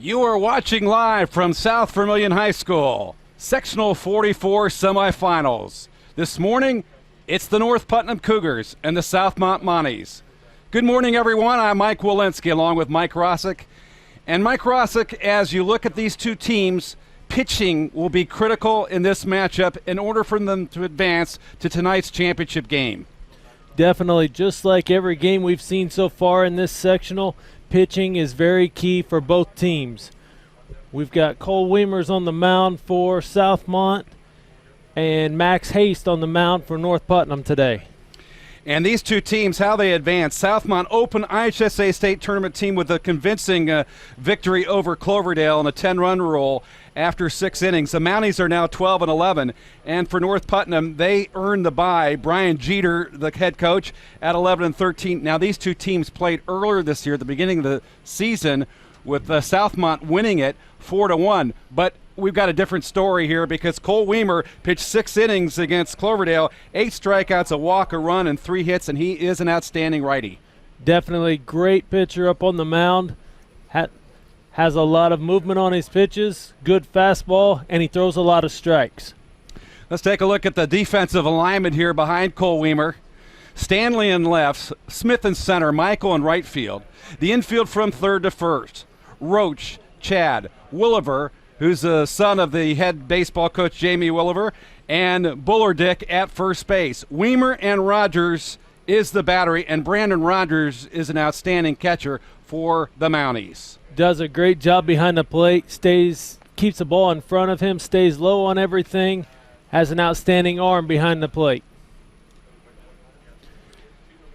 You are watching live from South Vermilion High School, Sectional 44 semifinals. This morning, it's the North Putnam Cougars and the Southmont Monties. Good morning, everyone. I'm Mike Walensky along with Mike Rossick. And Mike Rossick, as you look at these two teams, pitching will be critical in this matchup in order for them to advance to tonight's championship game. Definitely, just like every game we've seen so far in this sectional, pitching is very key for both teams. We've got Cole Weimers on the mound for Southmont and Max Haste on the mound for North Putnam today. And these two teams, how they advance. Southmont open IHSAA state tournament team with a convincing victory over Cloverdale in a 10-run roll after 6 innings. The Mounties are now 12-11. And for North Putnam, they earned the bye. Brian Jeter, the head coach, at 11-13. Now, these two teams played earlier this year at the beginning of the season with Southmont winning it 4-1. But we've got a different story here because Cole Weimer pitched 6 innings against Cloverdale, 8 strikeouts, a walk, a run, and 3 hits, and he is an outstanding righty. Definitely great pitcher up on the mound. Has a lot of movement on his pitches, good fastball, and he throws a lot of strikes. Let's take a look at the defensive alignment here behind Cole Weimer. Stanley in left, Smith in center, Michael in right field. The infield from third to first. Roach, Chad, Williver, who's the son of the head baseball coach Jamie Williver, and Bullerdick at first base. Weimer and Rogers is the battery, and Brandon Rogers is an outstanding catcher for the Mounties. Does a great job behind the plate, keeps the ball in front of him, stays low on everything, has an outstanding arm behind the plate.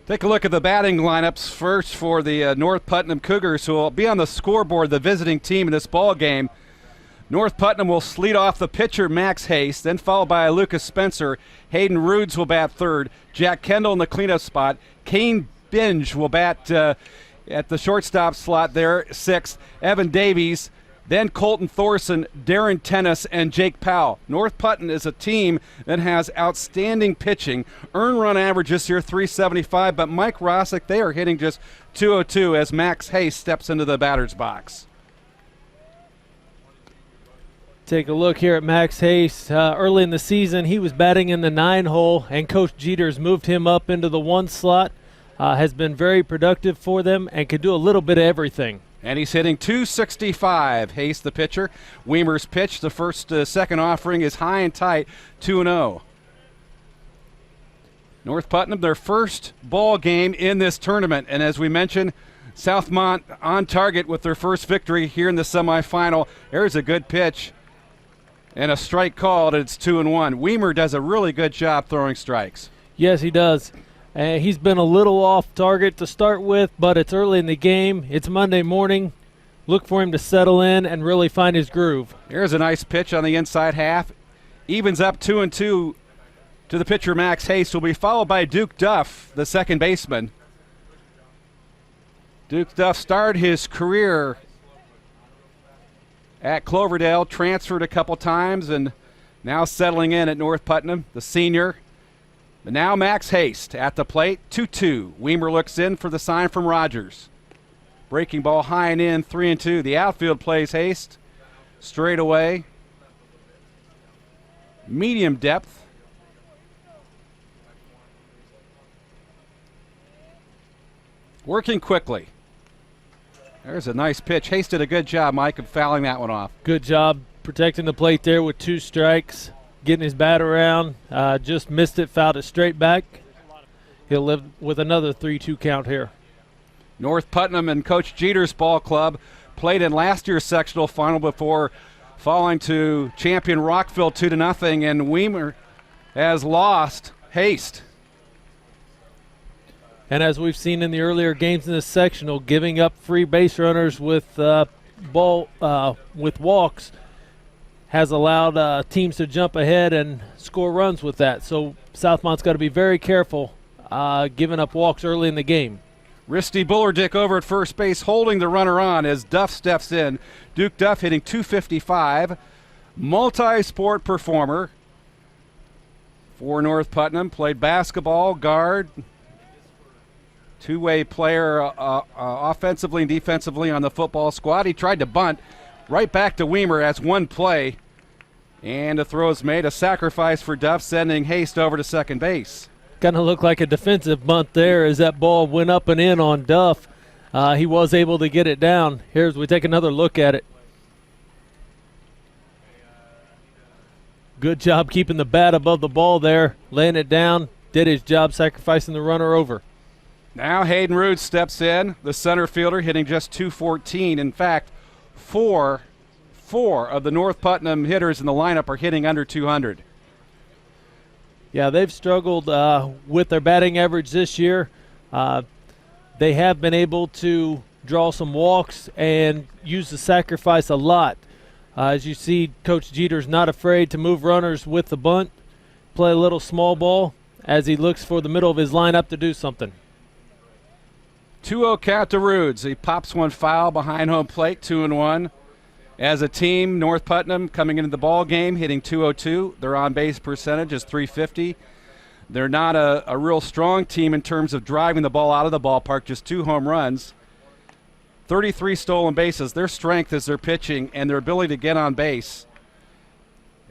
Take a look at the batting lineups first for the North Putnam Cougars, who will be on the scoreboard, the visiting team in this ball game. North Putnam will lead off the pitcher, Max Haste, then followed by Lucas Spencer. Hayden Rudes will bat third. Jack Kendall in the cleanup spot. Kane Binge will bat at the shortstop slot there, 6th. Evan Davies, then Colton Thorson, Darren Tennis, and Jake Powell. North Putnam is a team that has outstanding pitching. Earned run average this year, 375, but Mike Rossick, they are hitting just 202 as Max Haste steps into the batter's box. Take a look here at Max Haste. Early in the season, he was batting in the 9-hole, and Coach Jeter's moved him up into the 1 slot. Has been very productive for them and can do a little bit of everything. And he's hitting 265. Haste, the pitcher. Weimer's pitch, the second offering is high and tight, 2-0. North Putnam, their first ball game in this tournament. And as we mentioned, Southmont on target with their first victory here in the semifinal. There's a good pitch and a strike called. It's 2-1. Weimer does a really good job throwing strikes. Yes, he does. He's been a little off target to start with, but it's early in the game. It's Monday morning. Look for him to settle in and really find his groove. Here's a nice pitch on the inside half. Evens up 2-2 to the pitcher, Max Haste, will be followed by Duke Duff, the second baseman. Duke Duff started his career at Cloverdale, transferred a couple times, and now settling in at North Putnam, the senior. But now Max Haste at the plate, 2-2. Weimer looks in for the sign from Rogers. Breaking ball high and in, 3-2. The outfield plays Haste. Straight away. Medium depth. Working quickly. There's a nice pitch. Haste did a good job, Mike, of fouling that one off. Good job protecting the plate there with 2 strikes. Getting his bat around, just missed it, fouled it straight back. He'll live with another 3-2 count here. North Putnam and Coach Jeter's ball club played in last year's sectional final before falling to champion Rockville 2-0, and Weimer has lost Haste. And as we've seen in the earlier games in this sectional, giving up free base runners with walks has allowed teams to jump ahead and score runs with that. So Southmont's got to be very careful giving up walks early in the game. Risty Bullerdick over at first base holding the runner on as Duff steps in. Duke Duff hitting 255. Multi-sport performer for North Putnam. Played basketball, guard, two-way player offensively and defensively on the football squad. He tried to bunt, Right back to Weimer as one play. And a throw is made, a sacrifice for Duff, sending Haste over to second base. Kind of looked like a defensive bunt there as that ball went up and in on Duff. He was able to get it down. Here's we take another look at it. Good job keeping the bat above the ball there, laying it down. Did his job sacrificing the runner over. Now Hayden Rude steps in, the center fielder, hitting just .214. In fact, four of the North Putnam hitters in the lineup are hitting under 200. Yeah, they've struggled with their batting average this year. They have been able to draw some walks and use the sacrifice a lot. As you see, Coach Jeter's not afraid to move runners with the bunt, play a little small ball as he looks for the middle of his lineup to do something. 2-0 count to Rudes. He pops one foul behind home plate, 2-1. As a team, North Putnam coming into the ball game, hitting .202. Their on-base percentage is .350. They're not a real strong team in terms of driving the ball out of the ballpark, just 2 home runs. 33 stolen bases. Their strength is their pitching and their ability to get on base.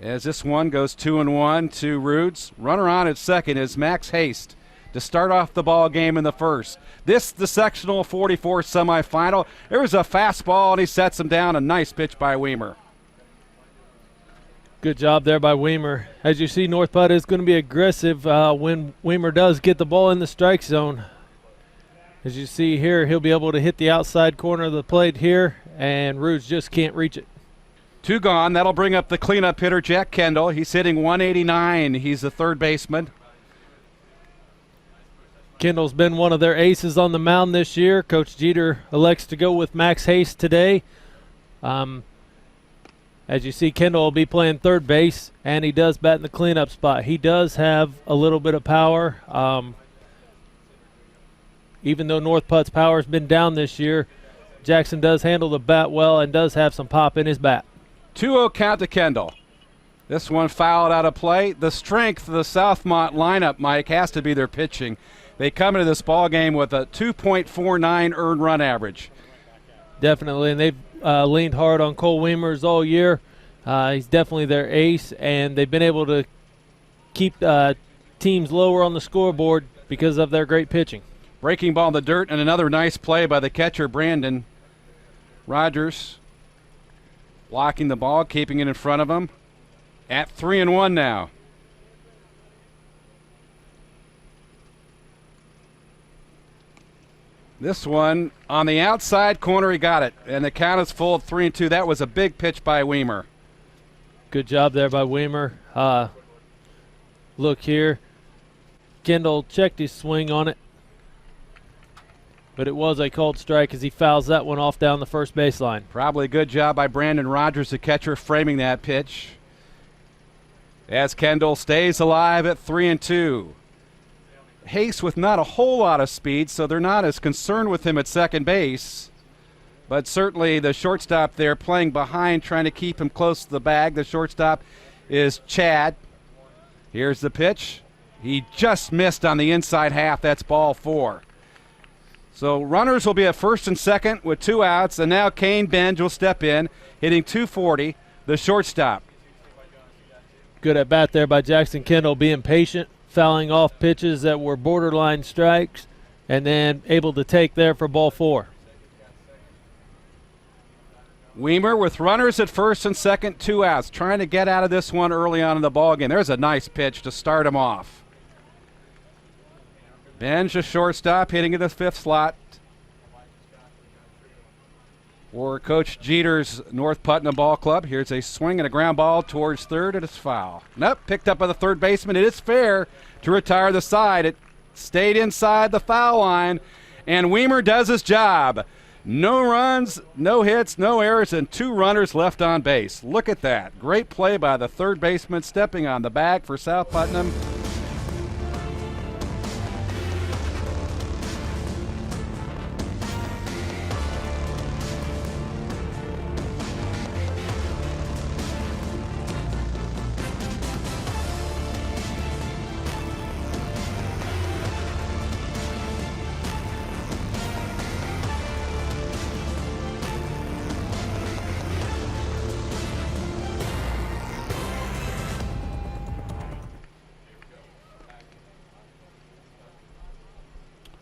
As this one goes 2-1 to Rudes. Runner on at second is Max Haste to start off the ball game in the first. This the sectional 44 semifinal. There was a fastball and he sets him down. A nice pitch by Weimer. Good job there by Weimer. As you see, North Putt is going to be aggressive when Weimer does get the ball in the strike zone. As you see here, he'll be able to hit the outside corner of the plate here, and Rudes just can't reach it. 2 gone. That'll bring up the cleanup hitter, Jack Kendall. He's hitting .189. He's the third baseman. Kendall's been one of their aces on the mound this year. Coach Jeter elects to go with Max Haste today. As you see, Kendall will be playing third base, and he does bat in the cleanup spot. He does have a little bit of power. Even though North Putt's power has been down this year, Jackson does handle the bat well and does have some pop in his bat. 2-0 count to Kendall. This one fouled out of play. The strength of the Southmont lineup, Mike, has to be their pitching. They come into this ball game with a 2.49 earned run average. Definitely, and they've leaned hard on Cole Weimers all year. He's definitely their ace, and they've been able to keep teams lower on the scoreboard because of their great pitching. Breaking ball in the dirt, and another nice play by the catcher, Brandon Rogers. Blocking the ball, keeping it in front of him. At 3-1 now. This one on the outside corner, he got it. And the count is full of 3-2. That was a big pitch by Weimer. Good job there by Weimer. Look here. Kendall checked his swing on it, but it was a called strike as he fouls that one off down the first baseline. Probably a good job by Brandon Rogers, the catcher, framing that pitch. As Kendall stays alive at 3-2. Haste with not a whole lot of speed, so they're not as concerned with him at second base. But certainly the shortstop there playing behind, trying to keep him close to the bag. The shortstop is Chad. Here's the pitch. He just missed on the inside half. That's ball 4. So runners will be at first and second with 2 outs, and now Kane Benj will step in, hitting .240, the shortstop. Good at bat there by Jackson Kendall, being patient, fouling off pitches that were borderline strikes, and then able to take there for ball 4. Weimer with runners at first and second, 2 outs, trying to get out of this one early on in the ballgame. There's a nice pitch to start him off. Benj, a shortstop, hitting in the 5th slot for Coach Jeter's North Putnam Ball Club. Here's a swing and a ground ball towards third, and it's foul. Nope, picked up by the third baseman. It is fair to retire the side. It stayed inside the foul line, and Weimer does his job. No runs, no hits, no errors, and 2 runners left on base. Look at that. Great play by the third baseman, stepping on the bag for South Putnam.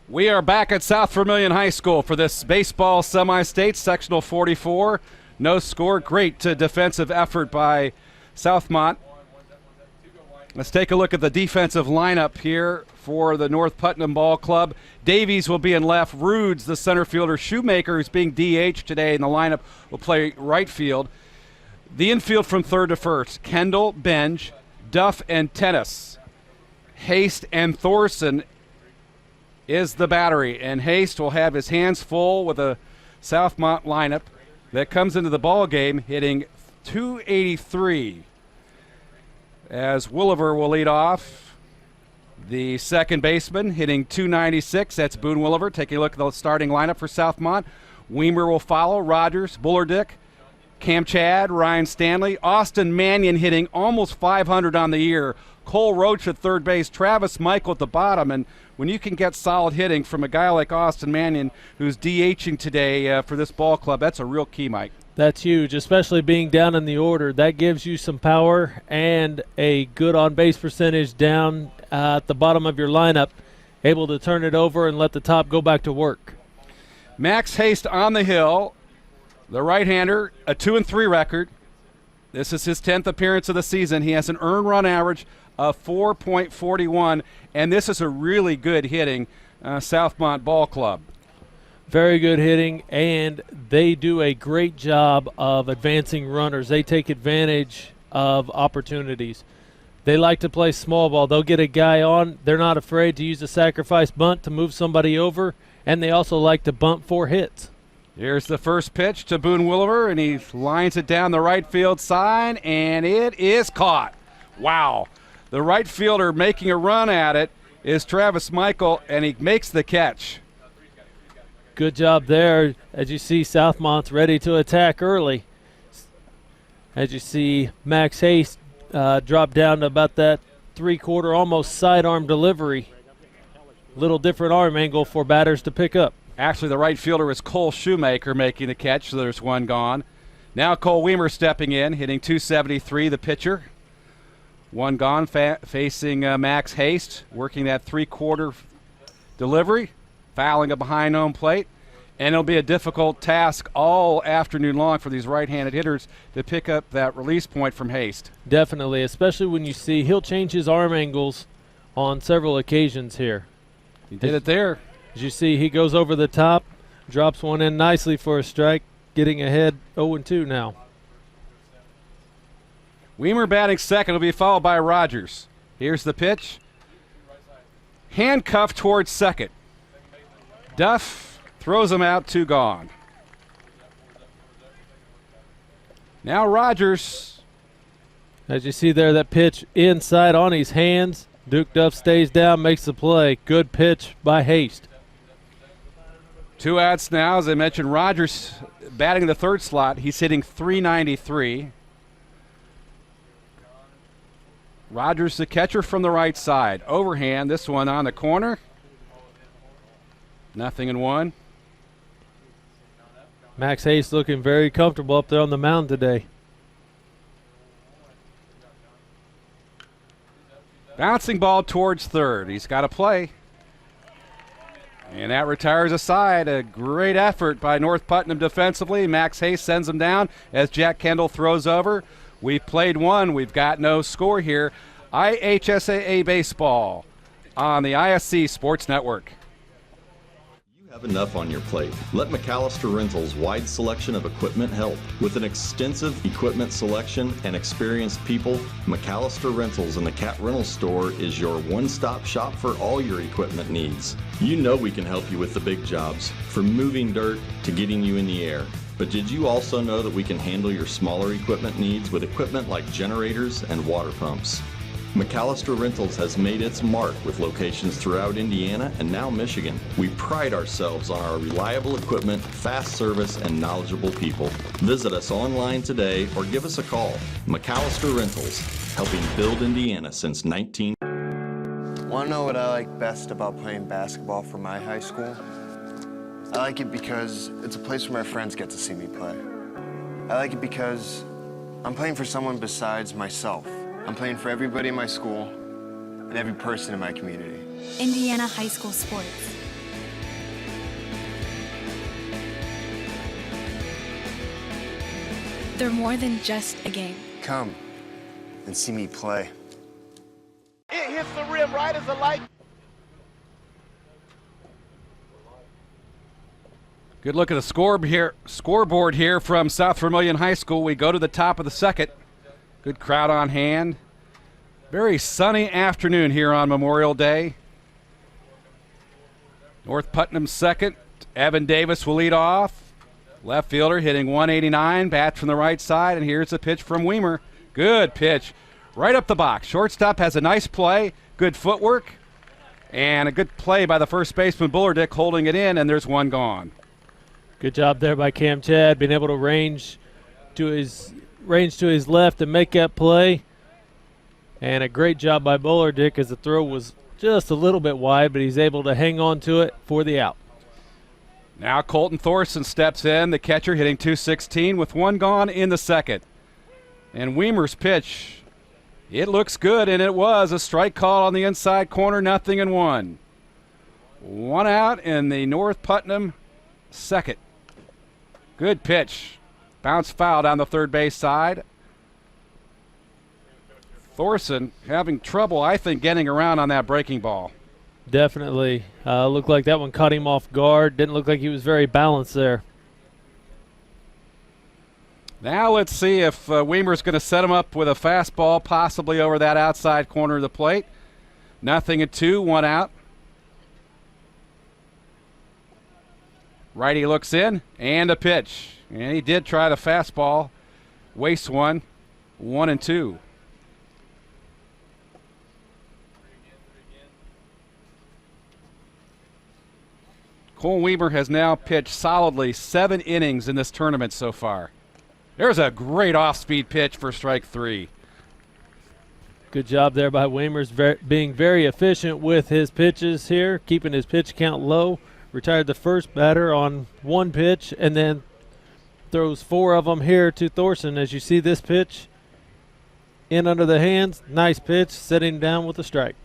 We are back at South Vermilion High School for this baseball semi-state, sectional 44. No score. Great defensive effort by Southmont. Let's take a look at the defensive lineup here for the North Putnam Ball Club. Davies will be in left. Rudes, the center fielder. Shoemaker, who's being DH today in the lineup, will play right field. The infield from third to first, Kendall, Benj, Duff, and Tennis. Haste and Thorson is the battery, and Haste will have his hands full with a Southmont lineup that comes into the ball game hitting .283. As Williver will lead off, the second baseman hitting .296. That's Boone Williver. Taking a look at the starting lineup for Southmont. Weimer will follow. Rogers, Bullerdick, Cam Chad, Ryan Stanley, Austin Mannion hitting almost 500 on the year. Cole Roach at third base, Travis Michael at the bottom, and when you can get solid hitting from a guy like Austin Mannion, who's DHing today for this ball club, that's a real key, Mike. That's huge, especially being down in the order. That gives you some power and a good on-base percentage down at the bottom of your lineup, able to turn it over and let the top go back to work. Max Haste on the hill, the right-hander, a 2-3 record. This is his 10th appearance of the season. He has an earned run average of 4.41, and this is a really good hitting Southmont Ball Club. Very good hitting, and they do a great job of advancing runners. They take advantage of opportunities. They like to play small ball. They'll get a guy on. They're not afraid to use a sacrifice bunt to move somebody over, and they also like to bunt for hits. Here's the first pitch to Boone Williver, and he lines it down the right field side, and it is caught. Wow. The right fielder making a run at it is Travis Michael, and he makes the catch. Good job there. As you see, Southmont's ready to attack early. As you see, Max Haste drop down to about that three-quarter, almost sidearm delivery. Little different arm angle for batters to pick up. Actually, the right fielder is Cole Shoemaker making the catch, so there's one gone. Now Cole Weimer stepping in, hitting .273, the pitcher. One gone, facing Max Haste, working that three-quarter delivery, fouling a behind home plate. And it'll be a difficult task all afternoon long for these right-handed hitters to pick up that release point from Haste. Definitely, especially when you see he'll change his arm angles on several occasions here. He did it there. As you see, he goes over the top, drops one in nicely for a strike, getting ahead 0-2 now. Weimer batting second will be followed by Rogers. Here's the pitch. Handcuffed towards second. Duff throws him out, two gone. Now Rogers. As you see there, that pitch inside on his hands. Duke Duff stays down, makes the play. Good pitch by Haste. Two outs now. As I mentioned, Rogers batting the third slot. He's hitting .393. Rogers, the catcher from the right side. Overhand, this one on the corner. 0-1. Max Haste looking very comfortable up there on the mound today. Bouncing ball towards third. He's got to play. And that retires a side. A great effort by North Putnam defensively. Max Haste sends him down as Jack Kendall throws over. We've played one. We've got no score here. IHSAA baseball on the ISC Sports Network. You have enough on your plate. Let McAllister Rentals' wide selection of equipment help. With an extensive equipment selection and experienced people, McAllister Rentals in the Cat Rental Store is your one-stop shop for all your equipment needs. You know we can help you with the big jobs, from moving dirt to getting you in the air. But did you also know that we can handle your smaller equipment needs with equipment like generators and water pumps? McAllister Rentals has made its mark with locations throughout Indiana and now Michigan. We pride ourselves on our reliable equipment, fast service, and knowledgeable people. Visit us online today or give us a call. McAllister Rentals, helping build Indiana since 19... Want to know what I like best about playing basketball for my high school? I like it because it's a place where my friends get to see me play. I like it because I'm playing for someone besides myself. I'm playing for everybody in my school and every person in my community. Indiana high school sports. They're more than just a game. Come and see me play. It hits the rim right as the light. Good look at the scoreboard here from South Vermilion High School. We go to the top of the second. Good crowd on hand. Very sunny afternoon here on Memorial Day. North Putnam second. Evan Davis will lead off. Left fielder hitting 189. Bat from the right side, and here's the pitch from Weimer. Good pitch. Right up the box. Shortstop has a nice play. Good footwork. And a good play by the first baseman, Bullardick, holding it in, and there's one gone. Good job there by Cam Chad, being able to range to his left and make that play. And a great job by Bullardick as the throw was just a little bit wide, but he's able to hang on to it for the out. Now Colton Thorson steps in, the catcher hitting 216 with one gone in the second. And Weimer's pitch, it looks good, and it was a strike call on the inside corner, 0-1. One out in the North Putnam second. Good pitch. Bounce foul down the third base side. Thorson having trouble, I think, getting around on that breaking ball. Definitely. Looked like that one caught him off guard. Didn't look like he was very balanced there. Now let's see if Weimer's going to set him up with a fastball, possibly over that outside corner of the plate. 0-2, one out. Righty looks in, and a pitch. And he did try the fastball. Wastes one. 1-2. Cole Weimer has now pitched solidly 7 innings in this tournament so far. There's a great off-speed pitch for strike 3. Good job there by Weimer's being very efficient with his pitches here, keeping his pitch count low. Retired the first batter on one pitch and then throws 4 of them here to Thorson. As you see this pitch in under the hands, nice pitch, setting down with a strike.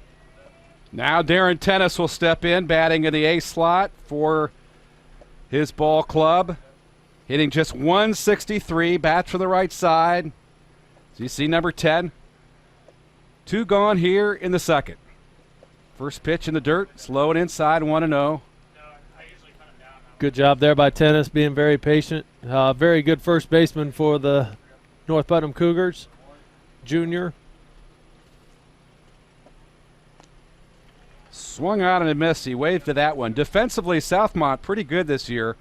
Now Darren Tennis will step in, batting in the A slot for his ball club. Hitting just 163, bats from the right side. So you see number 10. 2 gone here in the second. First pitch in the dirt, slow and inside, 1-0. Good job there by Tennis, being very patient. Very good first baseman for the North Putnam Cougars, junior. Swung out and a miss. He waved to that one. Defensively, Southmont pretty good this year.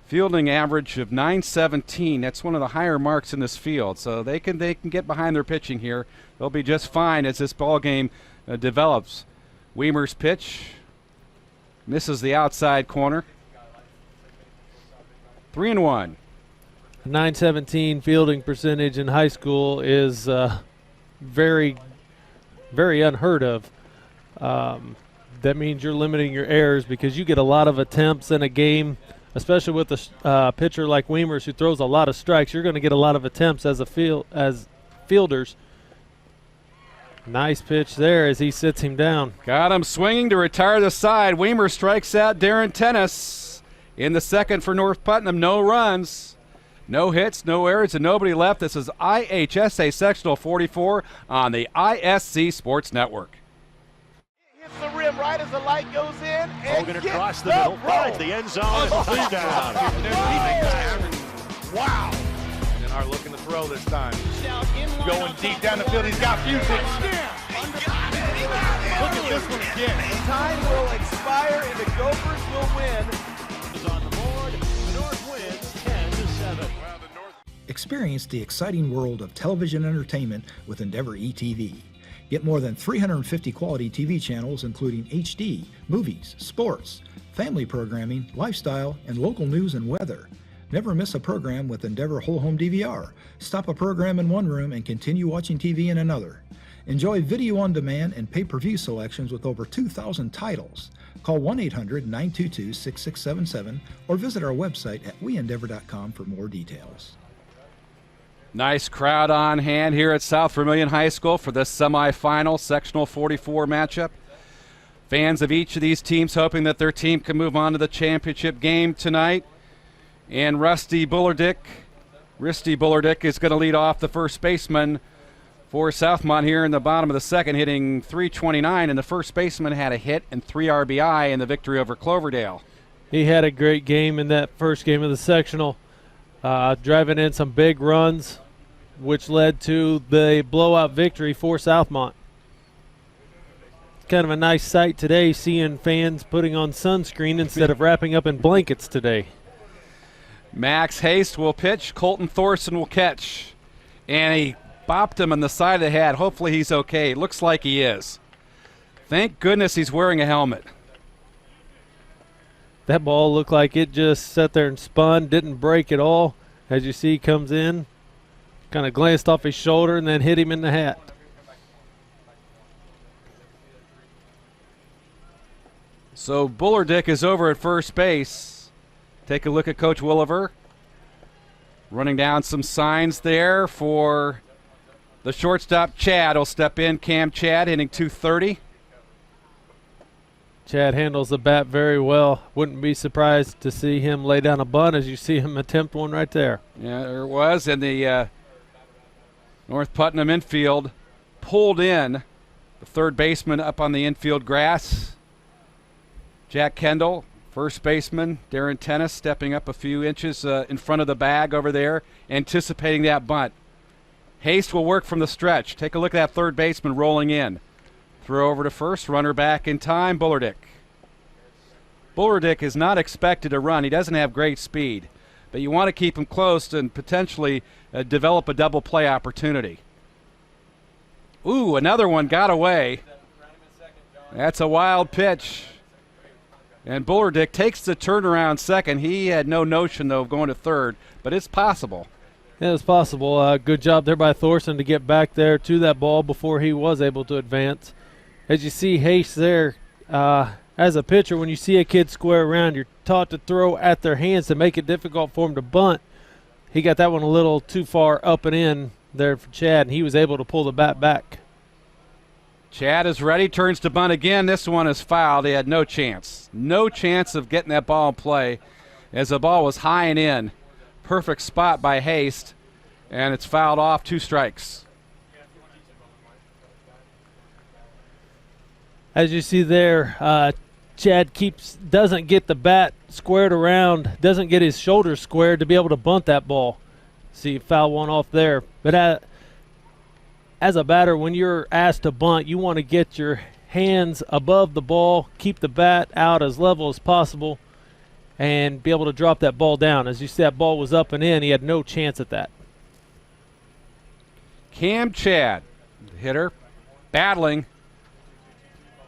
Fielding average of 917. That's one of the higher marks in this field. So they can get behind their pitching here. They'll be just fine as this ball game develops. Weimer's pitch misses the outside corner. 3-1. 917 fielding percentage in high school is very, very unheard of. That means you're limiting your errors because you get a lot of attempts in a game, especially with a pitcher like Weimer's who throws a lot of strikes. You're going to get a lot of attempts as fielders. Nice pitch there as he sits him down. Got him swinging to retire the side. Weimer strikes out Darren Tennis in the second for North Putnam. No runs, no hits, no errors, and nobody left. This is IHSAA Sectional 44 on the ISC Sports Network. Hits the rim right as the light goes in. And Hogan across the middle, finds the end zone, and touchdown. Wow. And are looking to throw this time. Going deep down the field, he's got Fusick. Look at this one again. Time will expire and the Gophers will win. On the board, the North wins 10-7. Experience the exciting world of television entertainment with Endeavor eTV. Get more than 350 quality TV channels including HD, movies, sports, family programming, lifestyle, and local news and weather. Never miss a program with Endeavor Whole Home DVR. Stop a program in one room and continue watching TV in another. Enjoy video on demand and pay-per-view selections with over 2,000 titles. Call 1-800-922-6677 or visit our website at weendeavor.com for more details. Nice crowd on hand here at South Vermilion High School for this semifinal sectional 44 matchup. Fans of each of these teams hoping that their team can move on to the championship game tonight. And Rusty Bullardick Risty Bullardick is going to lead off the first baseman for Southmont here in the bottom of the second, hitting .329, and the first baseman had a hit and 3 RBI in the victory over Cloverdale. He had a great game in that first game of the sectional, driving in some big runs, which led to the blowout victory for Southmont. It's kind of a nice sight today, seeing fans putting on sunscreen instead of wrapping up in blankets today. Max Haste will pitch. Colton Thorson will catch. And he bopped him on the side of the head. Hopefully he's okay. Looks like he is. Thank goodness he's wearing a helmet. That ball looked like it just sat there and spun, didn't break at all. As you see, comes in, kind of glanced off his shoulder and then hit him in the hat. So Bullardick is over at first base. Take a look at Coach Williver. Running down some signs there for the shortstop. Chad will step in. Cam Chad hitting .230. Chad handles the bat very well. Wouldn't be surprised to see him lay down a bunt as you see him attempt one right there. Yeah, there it was. And the North Putnam infield pulled in the third baseman up on the infield grass. Jack Kendall, first baseman, Darren Tennis stepping up a few inches in front of the bag over there, anticipating that bunt. Haste will work from the stretch. Take a look at that third baseman rolling in. Throw over to first, runner back in time, Bullardick. Bullardick is not expected to run. He doesn't have great speed, but you want to keep him close and potentially develop a double play opportunity. Ooh, another one got away. That's a wild pitch. And Bullardick takes the turnaround second. He had no notion, though, of going to third, but it's possible. Yeah, it's possible. Good job there by Thorson to get back there to that ball before he was able to advance. As you see Haste there, as a pitcher, when you see a kid square around, you're taught to throw at their hands to make it difficult for him to bunt. He got that one a little too far up and in there for Chad, and he was able to pull the bat back. Chad is ready, turns to bunt again. This one is fouled. He had no chance. No chance of getting that ball in play as the ball was high and in. Perfect spot by Haste, and it's fouled off, 2 strikes. As you see there, Chad doesn't get the bat squared around, doesn't get his shoulders squared to be able to bunt that ball. See, foul one off there. But as a batter, when you're asked to bunt, you want to get your hands above the ball, keep the bat out as level as possible, and be able to drop that ball down. As you see, that ball was up and in. He had no chance at that. Cam Chad, the hitter, battling.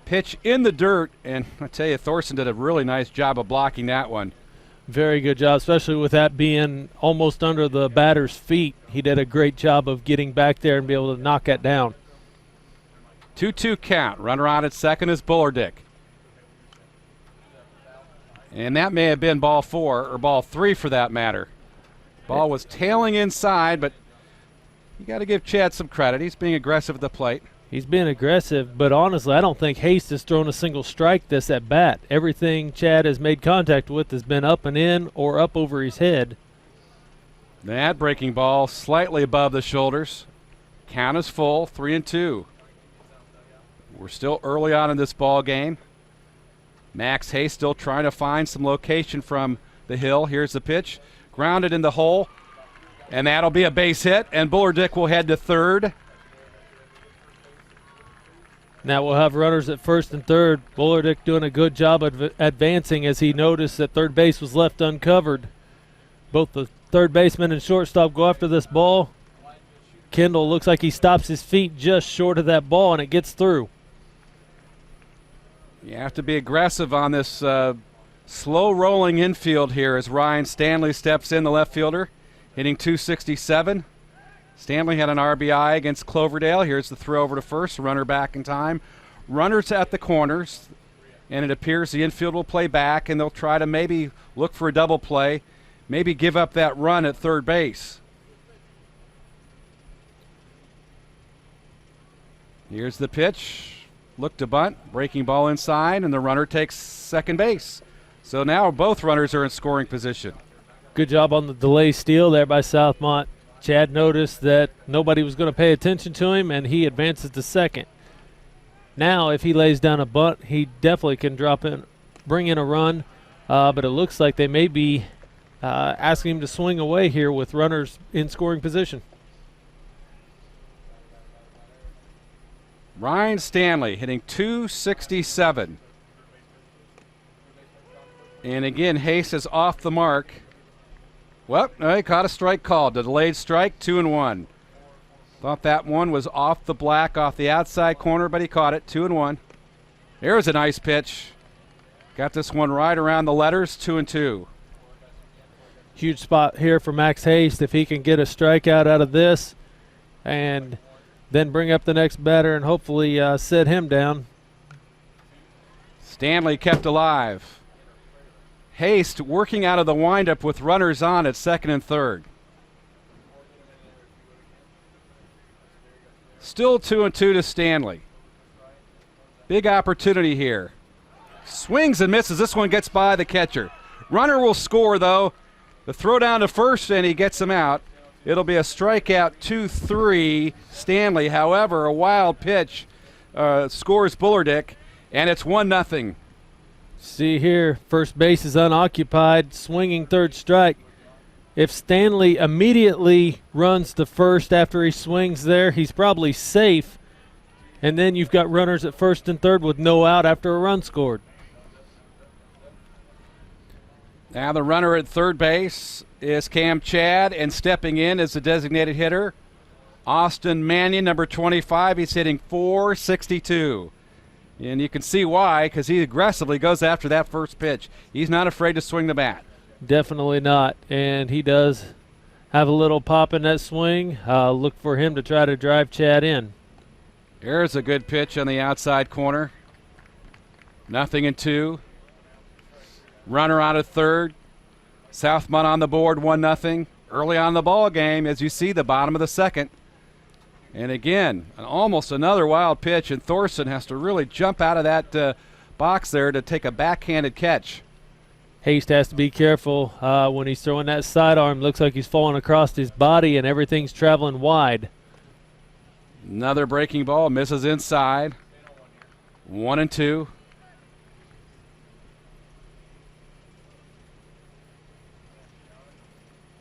Pitch in the dirt, and I tell you, Thorson did a really nice job of blocking that one. Very good job, especially with that being almost under the batter's feet. He did a great job of getting back there and be able to knock that down. 2-2 count. Runner on at second is Bullardick. And that may have been ball 4, or ball 3 for that matter. Ball was tailing inside, but you got to give Chad some credit. He's being aggressive at the plate. He's been aggressive, but honestly, I don't think Haste has thrown a single strike this at bat. Everything Chad has made contact with has been up and in or up over his head. That breaking ball slightly above the shoulders. Count is full, 3-2. We're still early on in this ball game. Max Haste still trying to find some location from the hill. Here's the pitch. Grounded in the hole, and that'll be a base hit, and Bullardick will head to third. Now we'll have runners at first and third. Bullardick doing a good job of advancing as he noticed that third base was left uncovered. Both the third baseman and shortstop go after this ball. Kendall looks like he stops his feet just short of that ball, and it gets through. You have to be aggressive on this slow-rolling infield here as Ryan Stanley steps in, the left fielder, hitting .267. Stanley had an RBI against Cloverdale. Here's the throw over to first, runner back in time. Runners at the corners, and it appears the infield will play back, and they'll try to maybe look for a double play, maybe give up that run at third base. Here's the pitch. Look to bunt, breaking ball inside, and the runner takes second base. So now both runners are in scoring position. Good job on the delay steal there by Southmont. Chad noticed that nobody was going to pay attention to him, and he advances to second. Now, if he lays down a bunt, he definitely can bring in a run, but it looks like they may be asking him to swing away here with runners in scoring position. Ryan Stanley hitting .267. And again, Hayes is off the mark. Well, he caught a strike called. The delayed strike, 2-1. Thought that one was off the black, off the outside corner, but he caught it, 2-1. There's a nice pitch. Got this one right around the letters, 2-2. Huge spot here for Max Hayes if he can get a strikeout out of this and then bring up the next batter and hopefully set him down. Stanley kept alive. Haste working out of the windup with runners on at second and third. Still 2-2 to Stanley. Big opportunity here. Swings and misses. This one gets by the catcher. Runner will score, though. The throw down to first, and he gets him out. It'll be a strikeout, 2-3. Stanley, however, a wild pitch scores Bullardick, and it's 1-0. See here, first base is unoccupied, swinging third strike. If Stanley immediately runs to first after he swings there, he's probably safe. And then you've got runners at first and third with no out after a run scored. Now the runner at third base is Cam Chad, and stepping in as the designated hitter, Austin Mannion, number 25. He's hitting .462. And you can see why, because he aggressively goes after that first pitch. He's not afraid to swing the bat. Definitely not, and he does have a little pop in that swing. Look for him to try to drive Chad in. There's a good pitch on the outside corner. 0-2. Runner out of third. Southmont on the board, 1-0. Early on in the ball game, as you see, the bottom of the second. And again, almost another wild pitch, and Thorson has to really jump out of that box there to take a backhanded catch. Haste has to be careful when he's throwing that sidearm. Looks like he's falling across his body and everything's traveling wide. Another breaking ball, misses inside. 1-2.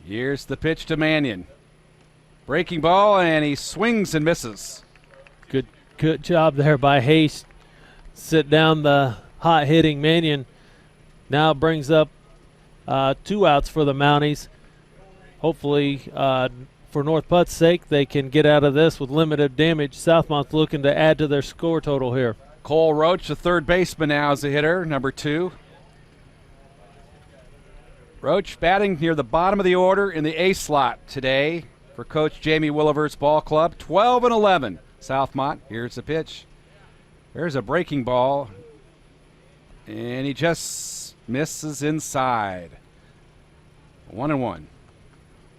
Here's the pitch to Mannion. Breaking ball, and he swings and misses. Good job there by Haste. Sit down the hot-hitting Mannion. Now brings up 2 outs for the Mounties. Hopefully, for North Putt's sake, they can get out of this with limited damage. Southmont's looking to add to their score total here. Cole Roach, the third baseman now, is the hitter, number 2. Roach batting near the bottom of the order in the A slot today for Coach Jamie Williver's ball club. 12-11. Southmont. Here's the pitch. There's a breaking ball, and he just misses inside. 1-1.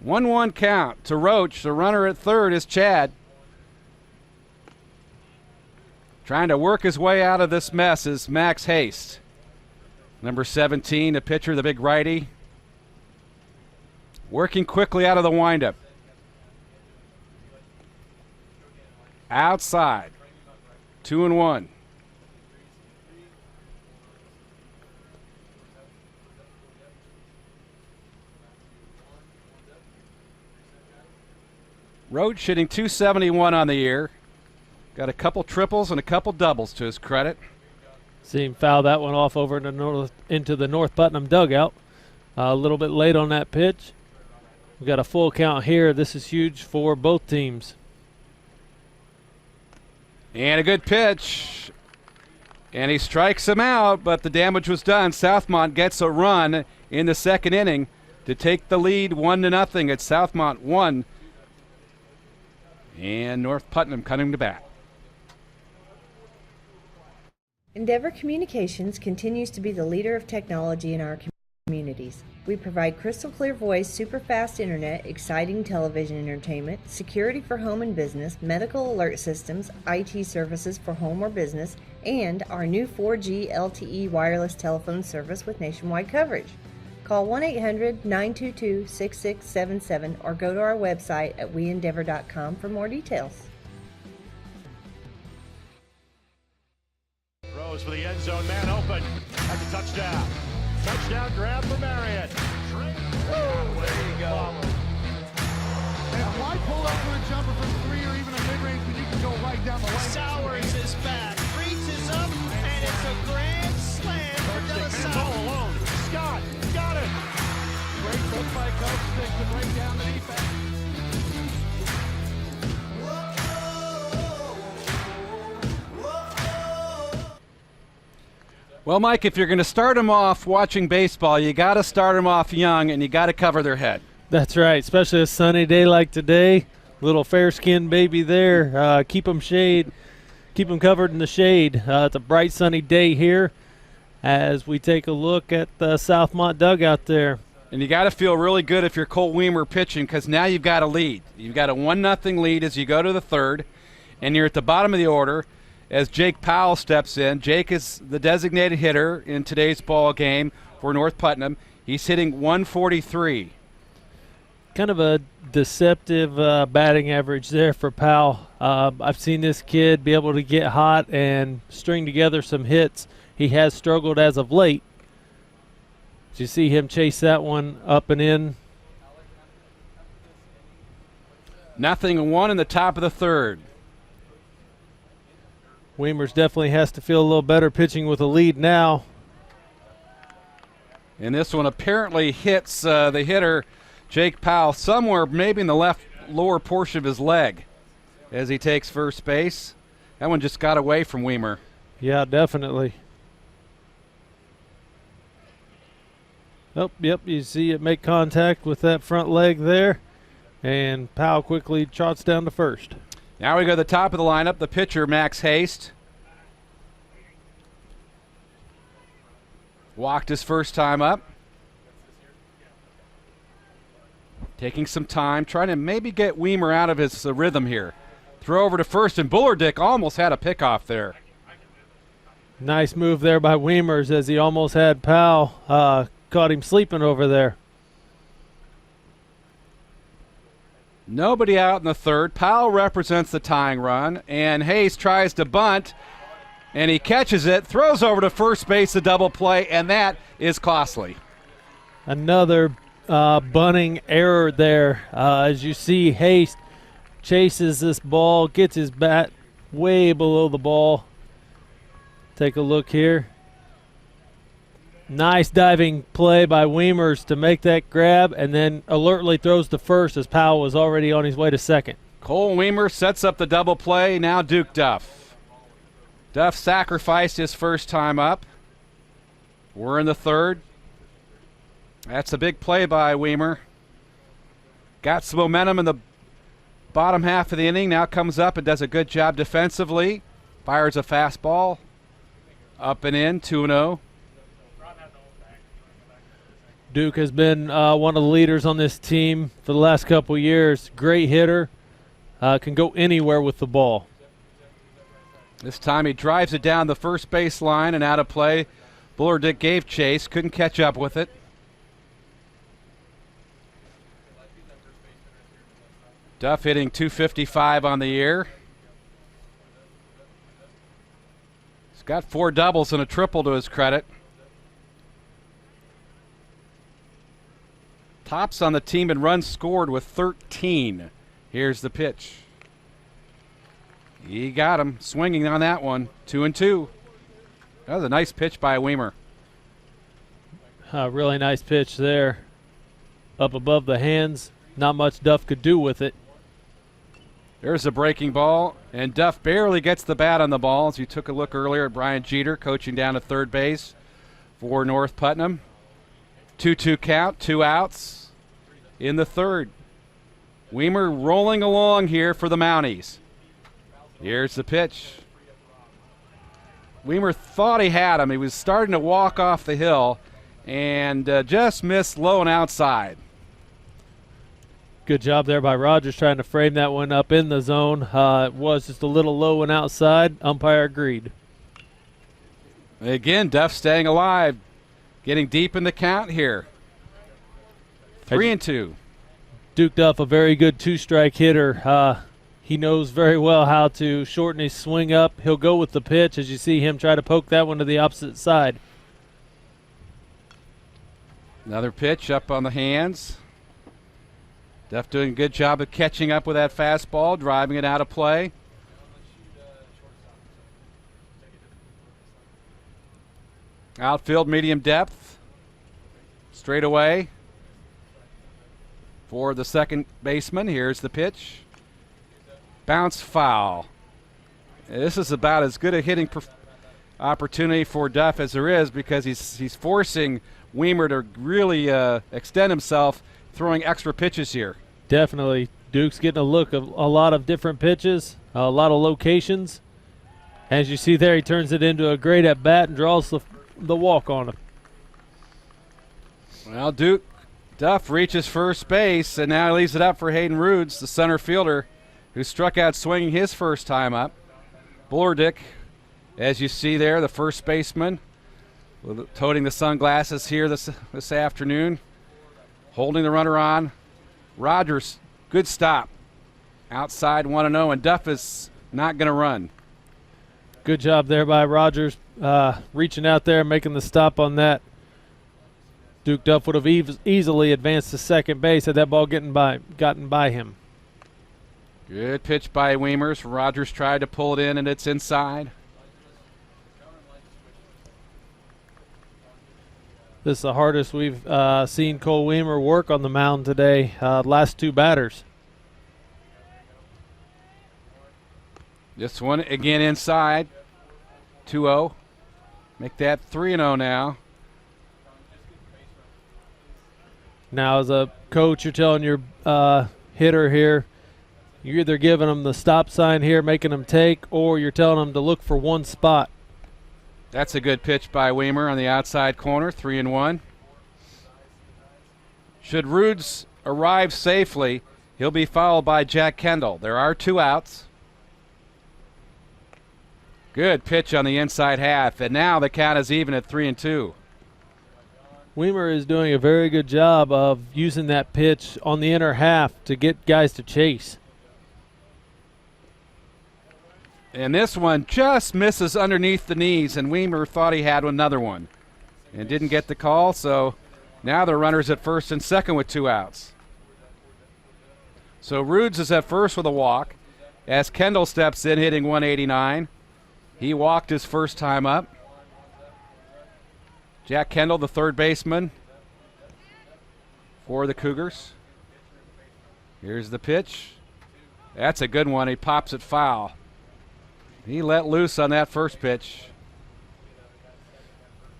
1-1 count to Roach. The runner at third is Chad. Trying to work his way out of this mess is Max Haste. Number 17, the pitcher, the big righty. Working quickly out of the windup. Outside. 2-1. Roach hitting .271 on the year. Got a couple triples and a couple doubles to his credit. See him foul that one off over into the North Putnam dugout. A little bit late on that pitch. We've got a full count here. This is huge for both teams. And a good pitch. And he strikes him out, but the damage was done. Southmont gets a run in the second inning to take the lead 1-0. It's Southmont 1. And North Putnam coming to bat. Endeavor Communications continues to be the leader of technology in our communities. We provide crystal clear voice, super fast internet, exciting television entertainment, security for home and business, medical alert systems, IT services for home or business, and our new 4G LTE wireless telephone service with nationwide coverage. Call 1-800-922-6677 or go to our website at weendeavor.com for more details. Throws for the end zone, man open. At the touchdown. Touchdown grab for Marion. There you go. And why pull up for a jumper from 3 or even a mid-range when you can go right down the lane? Sowers is back, reaches up, and it's a grand slam for De La And ball alone. Scott got it. Great look by Coach Stick to break down the defense. Well, Mike, if you're going to start them off watching baseball, you got to start them off young, and you got to cover their head. That's right, especially a sunny day like today. Little fair-skinned baby there. Keep them covered in the shade. It's a bright sunny day here as we take a look at the Southmont dugout there. And you got to feel really good if you're Cole Weimer pitching, because now you've got a lead. You've got a 1-0 lead as you go to the third, and you're at the bottom of the order as Jake Powell steps in. Jake is the designated hitter in today's ball game for North Putnam. He's hitting 143. Kind of a deceptive batting average there for Powell. I've seen this kid be able to get hot and string together some hits. He has struggled as of late. Did you see him chase that one up and in? 0-1 in the top of the third. Weimers definitely has to feel a little better pitching with a lead now. And this one apparently hits the hitter, Jake Powell, somewhere maybe in the left lower portion of his leg as he takes first base. That one just got away from Weimer. Yeah, definitely. Oh, yep, you see it make contact with that front leg there. And Powell quickly trots down to first. Now we go to the top of the lineup, the pitcher, Max Haste. Walked his first time up. Taking some time, trying to maybe get Weimer out of his rhythm here. Throw over to first, and Bullardick almost had a pickoff there. Nice move there by Weimers as he almost had Powell. Caught him sleeping over there. Nobody out in the third. Powell represents the tying run, and Hayes tries to bunt, and he catches it, throws over to first base, a double play, and that is costly. Another bunting error there. As you see, Hayes chases this ball, gets his bat way below the ball. Take a look here. Nice diving play by Weimers to make that grab, and then alertly throws to first as Powell was already on his way to second. Cole Weimer sets up the double play. Now Duke Duff. Duff sacrificed his first time up. We're in the third. That's a big play by Weimer. Got some momentum in the bottom half of the inning. Now comes up and does a good job defensively. Fires a fastball. Up and in, 2-0. Duke has been one of the leaders on this team for the last couple of years. Great hitter. Can go anywhere with the ball. This time he drives it down the first base line and out of play. Bullardick gave chase, couldn't catch up with it. Duff hitting .255 on the year. He's got 4 doubles and a triple to his credit. Tops on the team in runs scored with 13. Here's the pitch. He got him swinging on that one. 2-2. That was a nice pitch by Weimer. Really nice pitch there. Up above the hands. Not much Duff could do with it. There's a breaking ball, and Duff barely gets the bat on the ball. As you took a look earlier at Brian Jeter coaching down at third base for North Putnam. 2-2 count, 2 outs in the third. Weimer rolling along here for the Mounties. Here's the pitch. Weimer thought he had him. He was starting to walk off the hill and just missed low and outside. Good job there by Rogers trying to frame that one up in the zone. It was just a little low and outside. Umpire agreed. Again, Duff staying alive, getting deep in the count here. 3-2. Duke Duff, a very good two-strike hitter. He knows very well how to shorten his swing up. He'll go with the pitch as you see him try to poke that one to the opposite side. Another pitch up on the hands. Duff doing a good job of catching up with that fastball, driving it out of play. Outfield medium depth. Straight away for the second baseman. Here's the pitch. Bounce foul. This is about as good a hitting opportunity for Duff as there is, because he's forcing Weimer to really extend himself, throwing extra pitches here. Definitely. Duke's getting a look of a lot of different pitches, a lot of locations. As you see there, he turns it into a great at-bat and draws the walk on him. Well, Duff reaches first base, and now he leaves it up for Hayden Rudes, the center fielder, who struck out swinging his first time up. Bullerdick, as you see there, the first baseman, toting the sunglasses here this afternoon, holding the runner on. Rogers, good stop. Outside 1-0, and Duff is not going to run. Good job there by Rogers, reaching out there, making the stop on that. Duke Duff would have easily advanced to second base had that ball gotten by him. Good pitch by Weimers. Rogers tried to pull it in, and it's inside. This is the hardest we've seen Cole Weimer work on the mound today, last two batters. This one again inside. 2-0. Make that 3-0 now. Now, as a coach, you're telling your hitter here, you're either giving them the stop sign here, making them take, or you're telling them to look for one spot. That's a good pitch by Weimer on the outside corner, 3-1. Should Rudes arrive safely, he'll be followed by Jack Kendall. There are 2 outs. Good pitch on the inside half, and now the count is even at 3-2. Weimer is doing a very good job of using that pitch on the inner half to get guys to chase. And this one just misses underneath the knees, and Weimer thought he had another one and didn't get the call, so now the runner's at first and second with 2 outs. So Rudes is at first with a walk as Kendall steps in, hitting 189. He walked his first time up. Jack Kendall, the third baseman for the Cougars. Here's the pitch. That's a good one. He pops it foul. He let loose on that first pitch.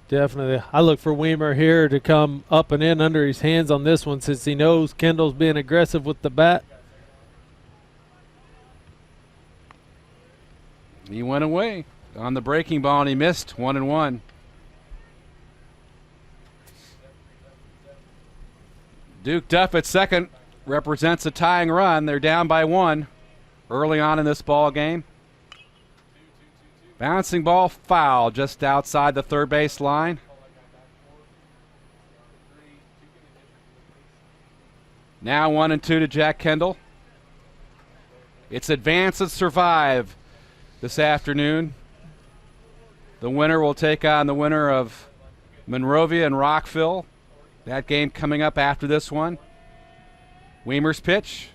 Definitely. I look for Weimer here to come up and in under his hands on this one, since he knows Kendall's being aggressive with the bat. He went away on the breaking ball, and he missed 1-1. Duke Duff at second represents a tying run. They're down by 1 early on in this ball game. Bouncing ball foul just outside the third base line. Now 1-2 to Jack Kendall. It's advance and survive this afternoon. The winner will take on the winner of Monrovia and Rockville. That game coming up after this one. Weimer's pitch.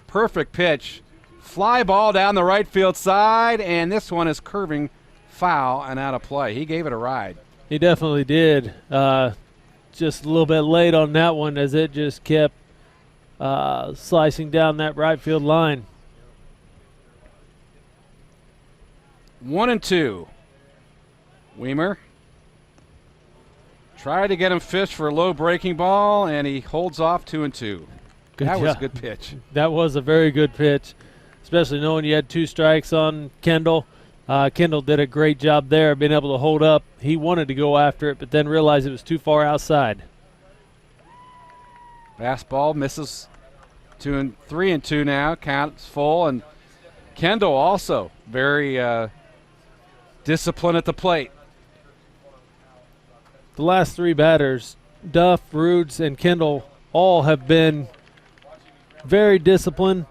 Perfect pitch. Fly ball down the right field side, and this one is curving foul and out of play. He gave it a ride. He definitely did. Just a little bit late on that one, as it just kept slicing down that right field line. 1-2. Weimer tried to get him fished for a low breaking ball, and he holds off 2-2. That was a good pitch. That was a very good pitch, especially knowing you had 2 strikes on Kendall. Kendall did a great job there, being able to hold up. He wanted to go after it, but then realized it was too far outside. Fastball misses 3-2 now. Count's full, and Kendall also very disciplined at the plate. The last 3 batters, Duff, Rudes, and Kendall, all have been very disciplined.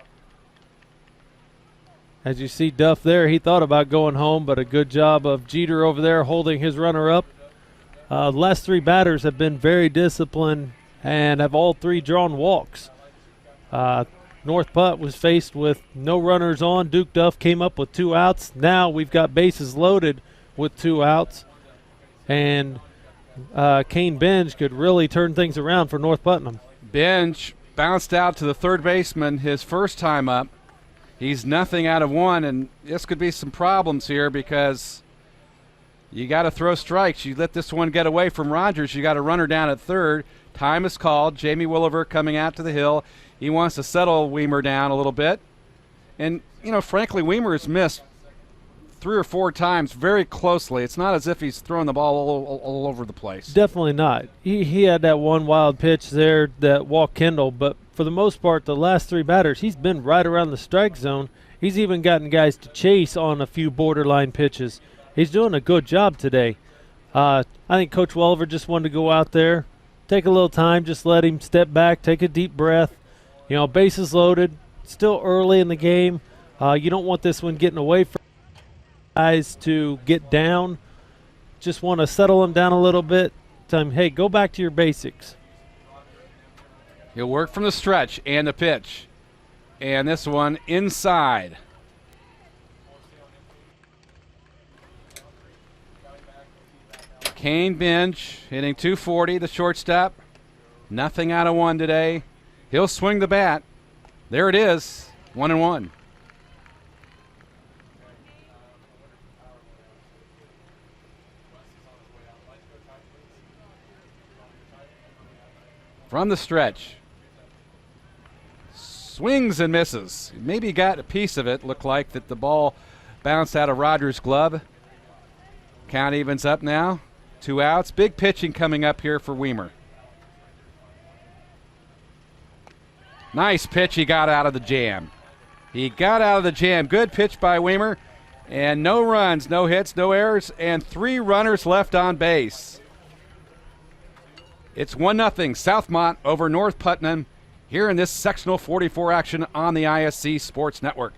As you see Duff there, he thought about going home, but a good job of Jeter over there holding his runner up. The last three batters have been very disciplined and have all three drawn walks. North Putt was faced with no runners on. Duke Duff came up with 2 outs. Now we've got bases loaded with 2 outs. And Kane Benj could really turn things around for North Putnam. Benj bounced out to the third baseman his first time up. He's nothing out of 1, and this could be some problems here because you got to throw strikes. You let this one get away from Rogers, you got a runner down at third. Time is called. Jamie Williver coming out to the hill. He wants to settle Weimer down a little bit. And, frankly, Weimer has missed 3 or 4 times very closely. It's not as if he's throwing the ball all over the place. Definitely not. He had that one wild pitch there that walked Kendall, but for the most part, the last 3 batters, he's been right around the strike zone. He's even gotten guys to chase on a few borderline pitches. He's doing a good job today. I think Coach Welliver just wanted to go out there, take a little time, just let him step back, take a deep breath. Bases loaded, still early in the game. You don't want this one getting away from guys to get down. Just want to settle them down a little bit. Tell him, hey, go back to your basics. He'll work from the stretch and the pitch. And this one inside. Kane Benj hitting .240, the shortstop. Nothing out of 1 today. He'll swing the bat. There it is, 1-1. From the stretch. Swings and misses. Maybe got a piece of it. Looked like that the ball bounced out of Rogers' glove. Count evens up now. 2 outs. Big pitching coming up here for Weimer. Nice pitch he got out of the jam. He got out of the jam. Good pitch by Weimer. And no runs, no hits, no errors, and 3 runners left on base. It's 1-0 Southmont over North Putnam here in this sectional 44 action on the ISC Sports Network.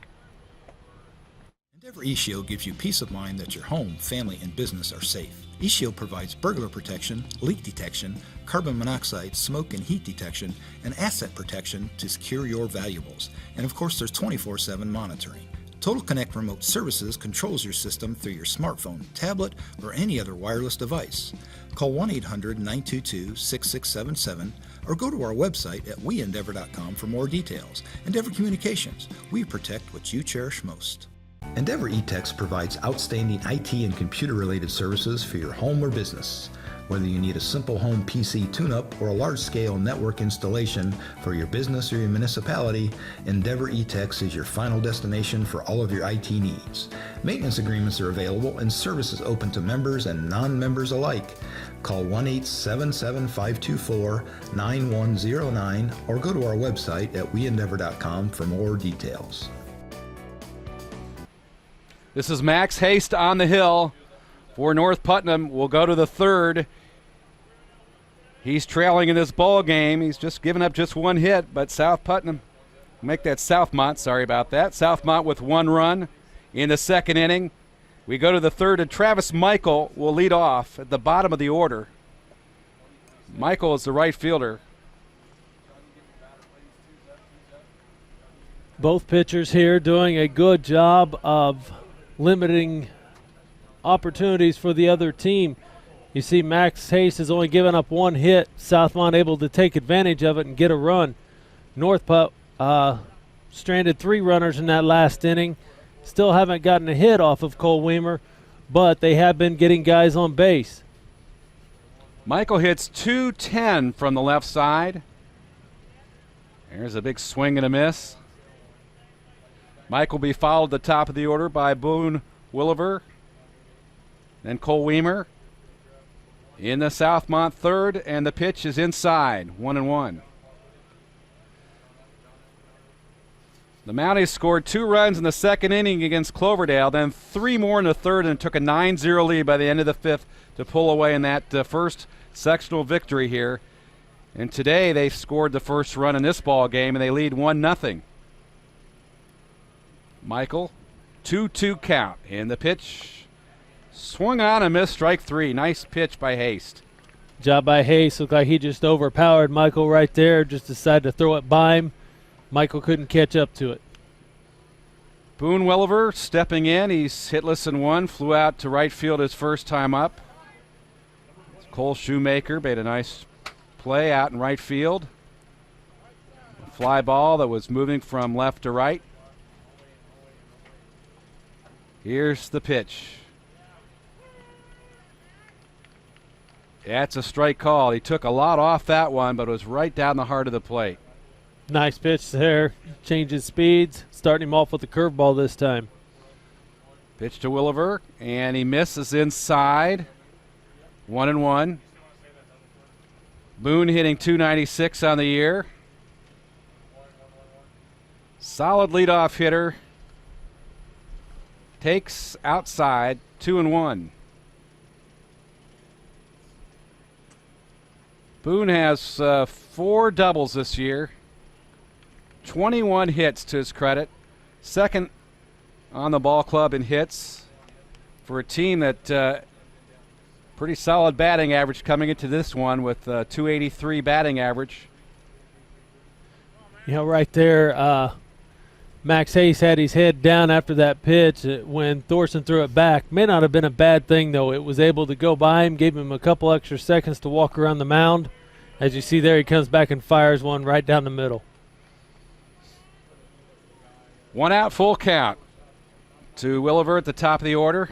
Endeavor eShield gives you peace of mind that your home, family, and business are safe. eShield provides burglar protection, leak detection, carbon monoxide, smoke and heat detection, and asset protection to secure your valuables. And of course, there's 24/7 monitoring. Total Connect Remote Services controls your system through your smartphone, tablet, or any other wireless device. Call 1-800-922-6677 or go to our website at weendeavor.com for more details. Endeavor Communications, we protect what you cherish most. Endeavor eTech provides outstanding IT and computer-related services for your home or business. Whether you need a simple home PC tune-up or a large-scale network installation for your business or your municipality, Endeavor eTech is your final destination for all of your IT needs. Maintenance agreements are available and services open to members and non-members alike. Call 1-877-524-9109 or go to our website at weendeavor.com for more details. This is Max Haste on the hill for North Putnam. We'll go to the third. He's trailing in this ball game. He's just given up just 1 hit, but South Putnam, make that Southmont, sorry about that. Southmont with 1 run in the 2nd inning. We go to the third, and Travis Michael will lead off at the bottom of the order. Michael is the right fielder. Both pitchers here doing a good job of limiting opportunities for the other team. You see Max Hayes has only given up 1 hit. Southmont able to take advantage of it and get a run. North Putt stranded 3 runners in that last inning. Still haven't gotten a hit off of Cole Weimer, but they have been getting guys on base. Michael hits .210 from the left side. There's a big swing and a miss. Mike will be followed at the top of the order by Boone Williver. Then Cole Weimer in the Southmont third, and the pitch is inside, 1-1. The Mounties scored 2 runs in the 2nd inning against Cloverdale, then 3 more in the 3rd, and took a 9-0 lead by the end of the 5th to pull away in that first sectional victory here. And today they scored the first run in this ball game, and they lead 1-0. Michael, 2-2 count. And the pitch swung on and missed, strike 3. Nice pitch by Haste. Job by Hayes. Looked like he just overpowered Michael right there. Just decided to throw it by him. Michael couldn't catch up to it. Boone Welliver stepping in. He's hitless in 1. Flew out to right field his first time up. Cole Shoemaker made a nice play out in right field. A fly ball that was moving from left to right. Here's the pitch. That's a strike call. He took a lot off that one, but it was right down the heart of the plate. Nice pitch there. Changes speeds. Starting him off with the curveball this time. Pitch to Welliver, and he misses inside. 1-1. Boone hitting .296 on the year. Solid leadoff hitter. Takes outside, 2-1. Boone has 4 doubles this year. 21 hits to his credit. Second on the ball club in hits for a team that pretty solid batting average coming into this one with .283 batting average. You know, right there, Max Hayes had his head down after that pitch when Thorson threw it back. May not have been a bad thing, though. It was able to go by him, gave him a couple extra seconds to walk around the mound. As you see there, he comes back and fires one right down the middle. 1 out, full count to Welliver at the top of the order.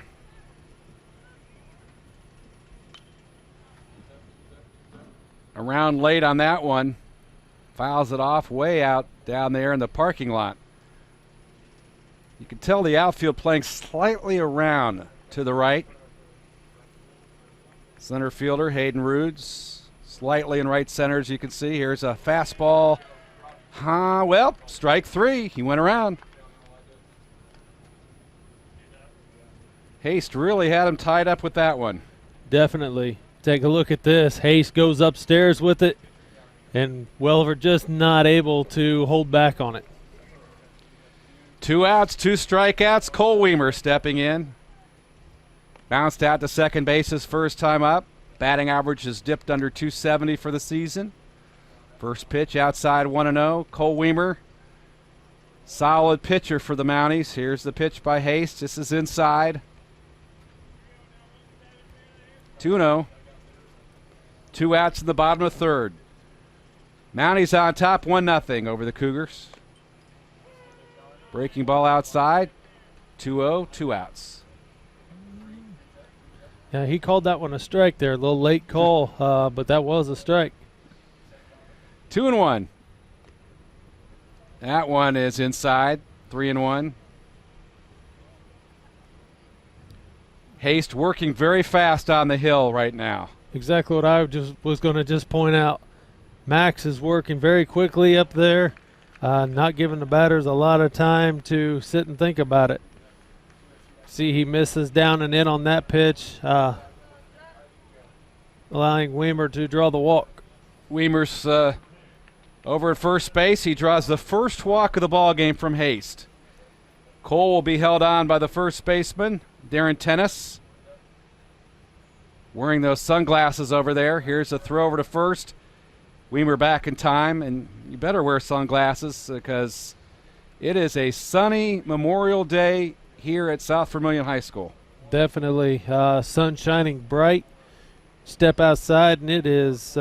Around late on that one. Fouls it off way out down there in the parking lot. You can tell the outfield playing slightly around to the right. Center fielder Hayden Rudes slightly in right center, as you can see. Here's a fastball. Well, strike 3. He went around. Haste really had him tied up with that one. Definitely. Take a look at this. Hayes goes upstairs with it, and Welliver just not able to hold back on it. 2 outs, 2 strikeouts. Cole Weimer stepping in. Bounced out to second base his first time up. Batting average has dipped under .270 for the season. First pitch outside 1-0. Cole Weimer, solid pitcher for the Mounties. Here's the pitch by Haste. This is inside. 2-0. 2 outs in the bottom of the third. Mounties on top 1-0 over the Cougars. Breaking ball outside. 2-0, 2 outs. Yeah, he called that one a strike there. A little late call, but that was a strike. 2-1. That one is inside. 3-1. Haste working very fast on the hill right now. Exactly what I was going to just point out. Max is working very quickly up there, not giving the batters a lot of time to sit and think about it. See, he misses down and in on that pitch, allowing Weimer to draw the walk. Weimer's over at first base. He draws the first walk of the ball game from Haste. Cole will be held on by the first baseman, Darren Tennis, wearing those sunglasses over there. Here's a throw over to first. Weimer back in time, and you better wear sunglasses because it is a sunny Memorial Day here at South Vermilion High School. Definitely. Sun shining bright. Step outside, and it is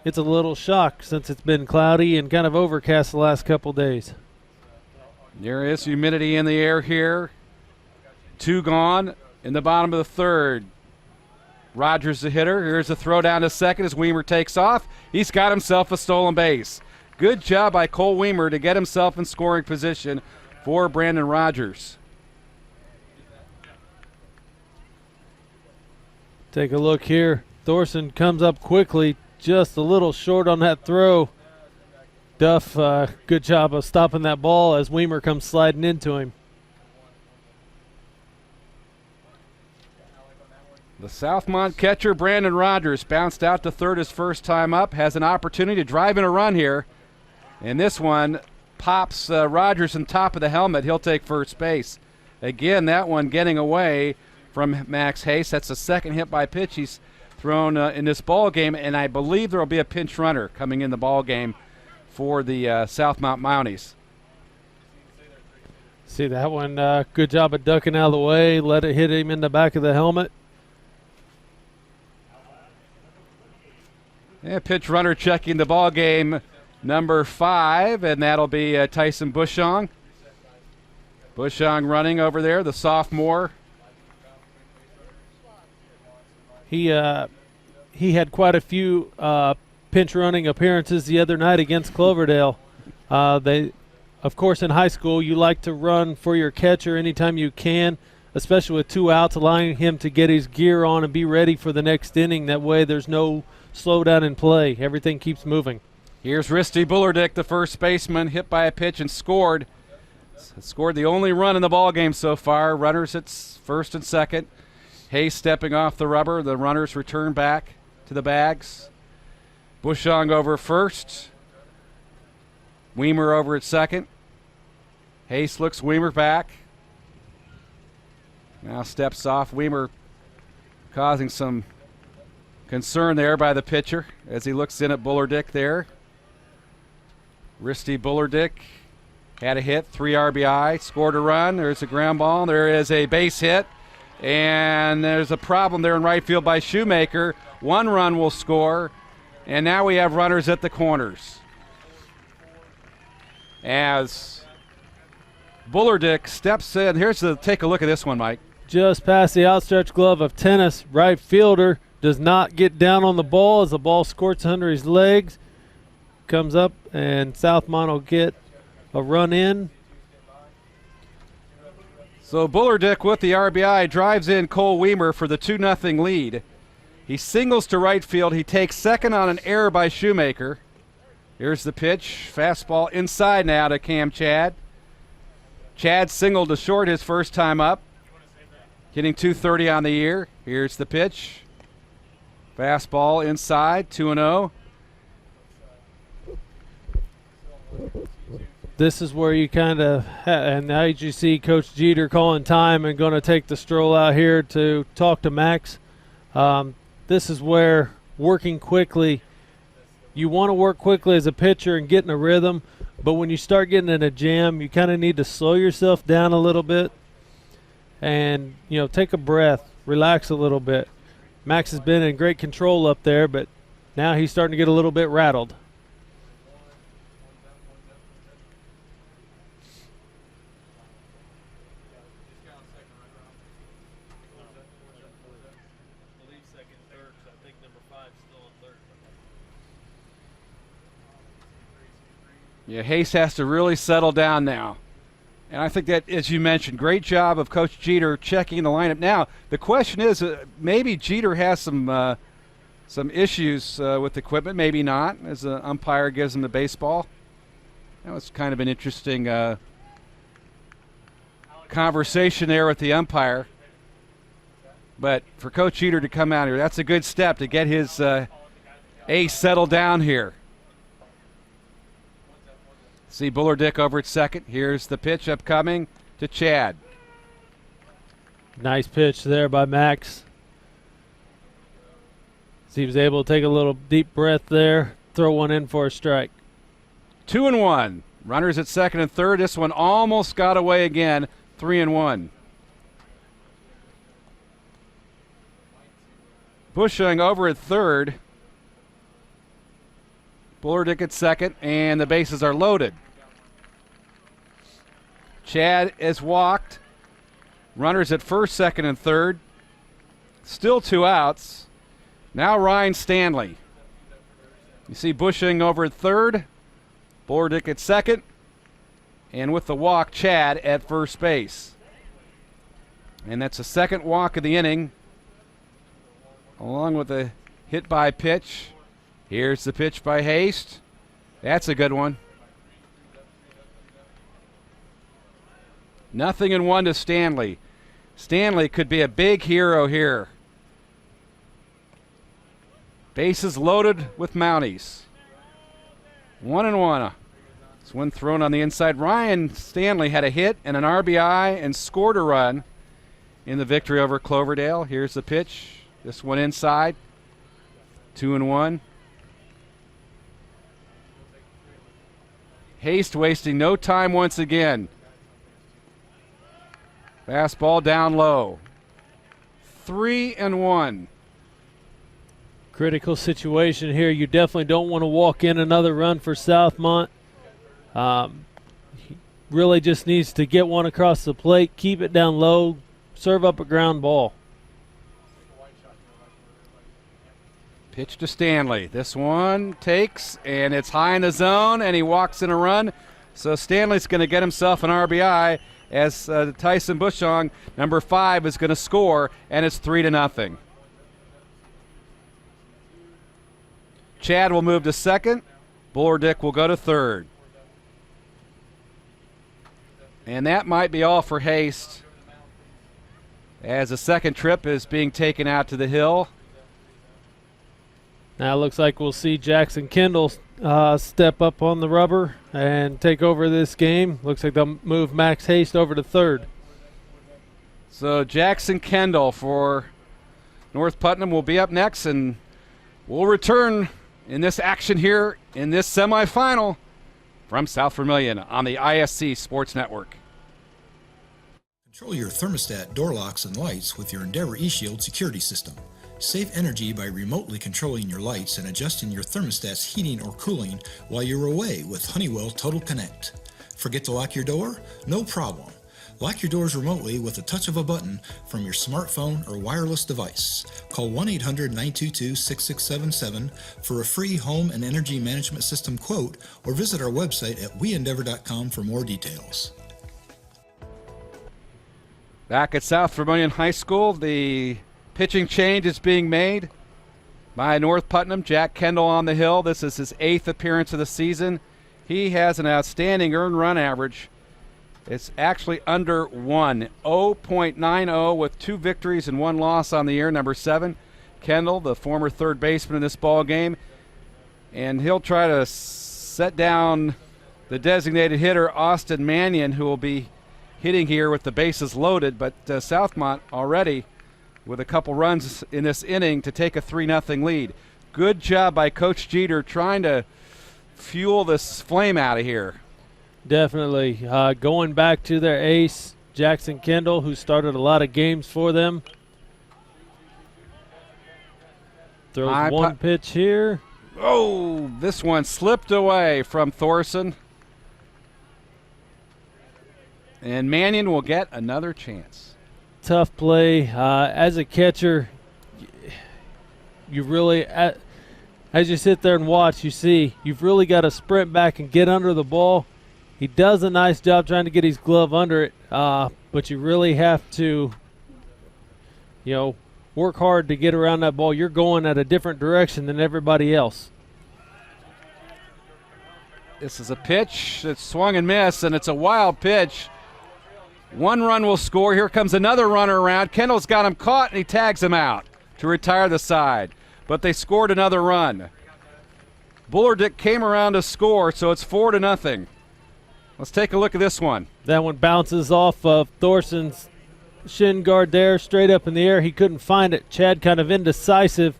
it's a little shock since it's been cloudy and kind of overcast the last couple days. There is humidity in the air here. 2 gone in the bottom of the third. Rogers the hitter. Here's a throw down to second as Weimer takes off. He's got himself a stolen base. Good job by Cole Weimer to get himself in scoring position for Brandon Rogers. Take a look here. Thorson comes up quickly, just a little short on that throw. Duff, good job of stopping that ball as Weimer comes sliding into him. The Southmont catcher, Brandon Rogers, bounced out to third his first time up, has an opportunity to drive in a run here. And this one pops Rogers on top of the helmet. He'll take first base. Again, that one getting away from Max Hayes. That's the second hit by pitch he's thrown in this ball game, and I believe there will be a pinch runner coming in the ball game for the Southmont Mounties. See that one, good job of ducking out of the way, let it hit him in the back of the helmet. Yeah, pitch runner checking the ball game, number 5, and that'll be Tyson Bushong. Bushong running over there, the sophomore. He had quite a few pinch running appearances the other night against Cloverdale. Of course, in high school, you like to run for your catcher anytime you can, especially with 2 outs, allowing him to get his gear on and be ready for the next inning. That way there's no slowdown in play. Everything keeps moving. Here's Risty Bullerdick, the first baseman, hit by a pitch and scored. Scored the only run in the ball game so far. Runners at first and second. Hayes stepping off the rubber. The runners return back to the bags. Bushong over first. Weimer over at second. Hayes looks Weimer back. Now steps off. Weimer causing some concern there by the pitcher as he looks in at Bullerdick there. Risty Bullerdick had a hit, 3 RBI, scored a run. There's a ground ball. There is a base hit. And there's a problem there in right field by Shoemaker. 1 run will score. And now we have runners at the corners. As Bullerdick steps in. Take a look at this one, Mike. Just past the outstretched glove of Tennis. Right fielder does not get down on the ball as the ball squirts under his legs. Comes up, and Southmont will get a run in. So Bullerdick with the RBI drives in Cole Weimer for the 2-0 lead. He singles to right field. He takes second on an error by Shoemaker. Here's the pitch. Fastball inside now to Cam Chad. Chad singled to short his first time up. Hitting .230 on the year. Here's the pitch. Fastball inside, 2-0. This is where you kind of, and now you see Coach Jeter calling time and going to take the stroll out here to talk to Max. This is where working quickly, you want to work quickly as a pitcher and get in a rhythm, but when you start getting in a jam, you kind of need to slow yourself down a little bit and, take a breath, relax a little bit. Max has been in great control up there, but now he's starting to get a little bit rattled. Yeah, Hayes has to really settle down now. And I think that, as you mentioned, great job of Coach Jeter checking the lineup. Now, the question is, maybe Jeter has some issues with equipment, maybe not, as the umpire gives him the baseball. That was kind of an interesting conversation there with the umpire. But for Coach Jeter to come out here, that's a good step to get his ace settled down here. See Bullerdick over at second. Here's the pitch upcoming to Chad. Nice pitch there by Max. So he was able to take a little deep breath there, throw one in for a strike. 2-1. Runners at second and third. This one almost got away again. 3-1. Bushing over at third. Bullerdick at second, and the bases are loaded. Chad is walked. Runners at first, second, and third. Still 2 outs. Now Ryan Stanley. You see Bushing over at third. Bullerdick at second. And with the walk, Chad at first base. And that's the second walk of the inning, along with a hit by pitch. Here's the pitch by Haste. That's a good one. 0-1 to Stanley. Stanley could be a big hero here Bases loaded with Mounties. 1-1. This one thrown on the inside. Ryan Stanley had a hit and an RBI and scored a run in the victory over Cloverdale. Here's the pitch. This one inside. 2-1. Haste wasting no time once again. Fastball down low. 3-1. Critical situation here. You definitely don't want to walk in another run for Southmont. He really just needs to get one across the plate, keep it down low, serve up a ground ball. Pitch to Stanley. This one takes, and it's high in the zone, and he walks in a run. So Stanley's going to get himself an RBI as Tyson Bushong, number 5, is going to score, and it's 3-0. Chad will move to second. Bullerdick will go to third. And that might be all for Haste, as the second trip is being taken out to the hill. Now it looks like we'll see Jackson Kendall step up on the rubber and take over this game. Looks like they'll move Max Haste over to third. So Jackson Kendall for North Putnam will be up next, and we'll return in this action here in this semifinal from South Vermilion on the ISC Sports Network. Control your thermostat, door locks, and lights with your Endeavor eShield security system. Save energy by remotely controlling your lights and adjusting your thermostat's heating or cooling while you're away with Honeywell Total Connect. Forget to lock your door? No problem. Lock your doors remotely with the touch of a button from your smartphone or wireless device. Call 1-800-922-6677 for a free home and energy management system quote, or visit our website at weendeavor.com for more details. Back at South Vermilion High School, the pitching change is being made by North Putnam. Jack Kendall on the hill. This is his 8th appearance of the season. He has an outstanding earned run average. It's actually under 1, 0.90 with 2 victories and 1 loss on the year. Number 7, Kendall, the former third baseman in this ball game, and he'll try to set down the designated hitter Austin Mannion, who will be hitting here with the bases loaded. But Southmont already with a couple runs in this inning to take a 3-0 lead. Good job by Coach Jeter trying to fuel this flame out of here. Definitely. Going back to their ace, Jackson Kendall, who started a lot of games for them. Throws one pitch here. Oh, this one slipped away from Thorson. And Mannion will get another chance. Tough play. As a catcher, you really, as you sit there and watch, you see you've really got to sprint back and get under the ball. He does a nice job trying to get his glove under it, but you really have to, work hard to get around that ball. You're going at a different direction than everybody else. This is a pitch that's swung and missed, and it's a wild pitch. 1 run will score. Here comes another runner around. Kendall's got him caught, and he tags him out to retire the side. But they scored another run. Bullerdick came around to score, so it's 4-0. Let's take a look at this one. That one bounces off of Thorson's shin guard there, straight up in the air. He couldn't find it. Chad kind of indecisive.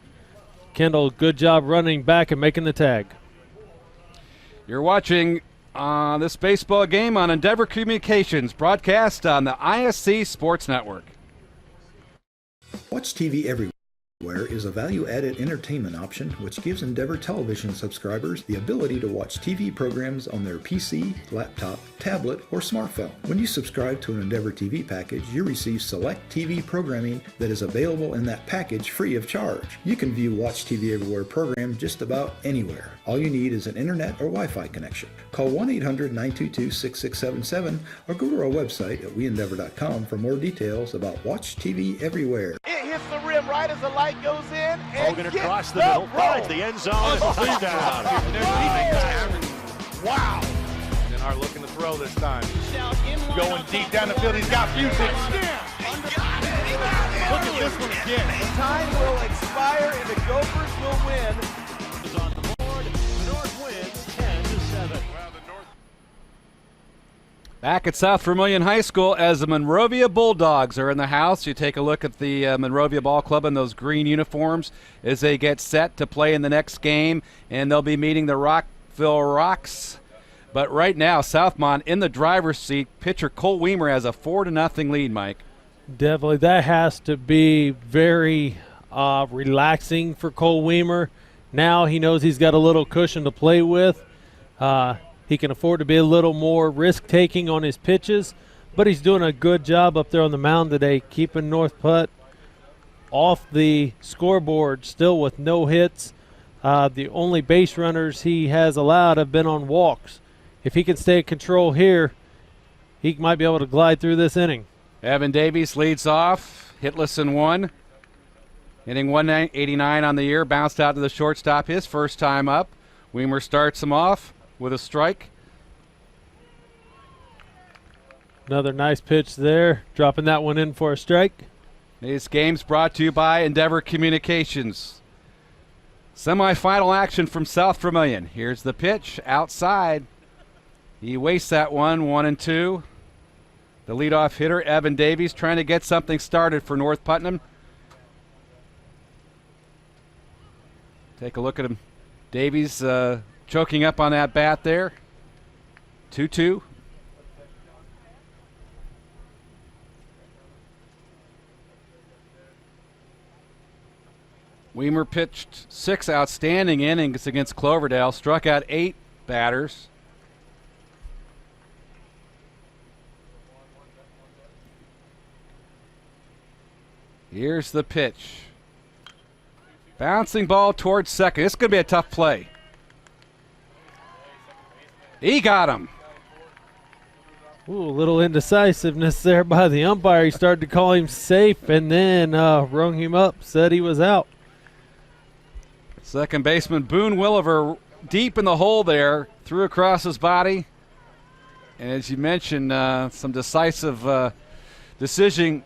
Kendall, good job running back and making the tag. You're watching this baseball game on Endeavor Communications, broadcast on the ISC Sports Network. Watch TV Everywhere is a value-added entertainment option which gives Endeavor television subscribers the ability to watch TV programs on their PC, laptop, tablet, or smartphone. When you subscribe to an Endeavor TV package, you receive select TV programming that is available in that package free of charge. You can view Watch TV Everywhere program just about anywhere. All you need is an internet or Wi-Fi connection. Call 1-800-922-6677 or go to our website at weendeavor.com for more details about Watch TV Everywhere. It hits the rim right as the light goes in. Hogan across the middle, finds the end zone, and touchdown. Wow. And our looking to throw this time. Going deep down the field, he's got Fusich. Look at this one again. Time will expire in and the Gophers will win. Is on the board. The North wins 10-7. Back at South Vermilion High School as the Monrovia Bulldogs are in the house. You take a look at the Monrovia Ball Club in those green uniforms as they get set to play in the next game, and they'll be meeting the Rockville Rocks. But right now, Southmont in the driver's seat. Pitcher Cole Weimer has a 4-0 lead, Mike. Definitely. That has to be very relaxing for Cole Weimer. Now he knows he's got a little cushion to play with. He can afford to be a little more risk-taking on his pitches, but he's doing a good job up there on the mound today, keeping North Putt off the scoreboard, still with no hits. The only base runners he has allowed have been on walks. If he can stay in control here, he might be able to glide through this inning. Evan Davies leads off, hitless in one. Hitting 189 on the year, bounced out to the shortstop his first time up. Weimer starts him off with a strike. Another nice pitch there, dropping that one in for a strike. This game's brought to you by Endeavor Communications. Semi-final action from South Vermilion. Here's the pitch outside. He wastes that one, 1-2. The leadoff hitter, Evan Davies, trying to get something started for North Putnam. Take a look at him. Davies choking up on that bat there. 2-2. Weimer pitched 6 outstanding innings against Cloverdale, struck out 8 batters. Here's the pitch. Bouncing ball towards second. This is going to be a tough play. He got him. Ooh, a little indecisiveness there by the umpire. He started to call him safe and then rung him up, said he was out. Second baseman Boone Williver deep in the hole there, threw across his body. And as you mentioned, some decisive decision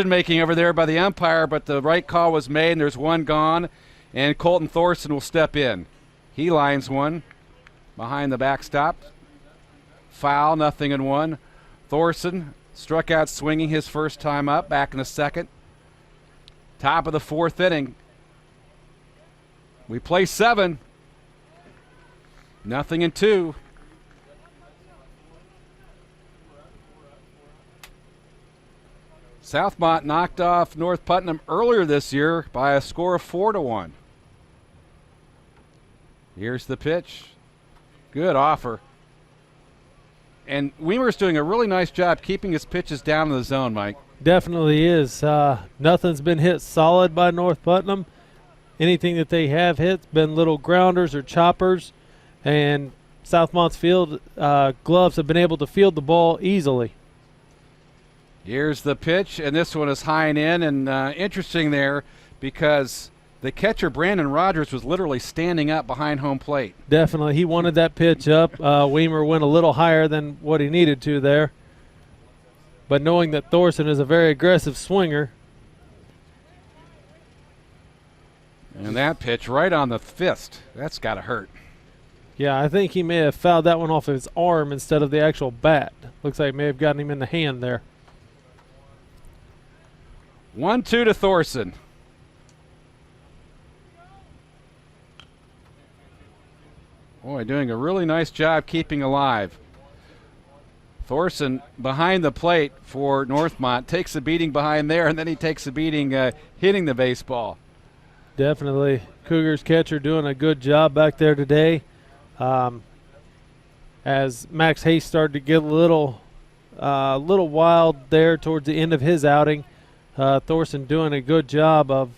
making over there by the umpire, but the right call was made and there's one gone, and Colton Thorson will step in. He lines one behind the backstop. Foul, 0-1. Thorson struck out swinging his first time up, back in the second. Top of the 4th inning. We play 7. 0-2. Southmont knocked off North Putnam earlier this year by a score of 4-1. Here's the pitch. Good offer. And Weimer's doing a really nice job keeping his pitches down in the zone, Mike. Definitely is. Nothing's been hit solid by North Putnam. Anything that they have hit been little grounders or choppers, and Southmont's field gloves have been able to field the ball easily. Here's the pitch, and this one is high and in, and interesting there because the catcher, Brandon Rogers, was literally standing up behind home plate. Definitely. He wanted that pitch up. Weimer went a little higher than what he needed to there. But knowing that Thorson is a very aggressive swinger. And that pitch right on the fist. That's got to hurt. Yeah, I think he may have fouled that one off of his arm instead of the actual bat. Looks like it may have gotten him in the hand there. 1-2 to Thorson. Boy, doing a really nice job keeping alive. Thorson behind the plate for Northmont takes a beating behind there, and then he takes a beating hitting the baseball. Definitely. Cougars catcher doing a good job back there today. As Max Hayes started to get a little wild there towards the end of his outing, Thorson doing a good job of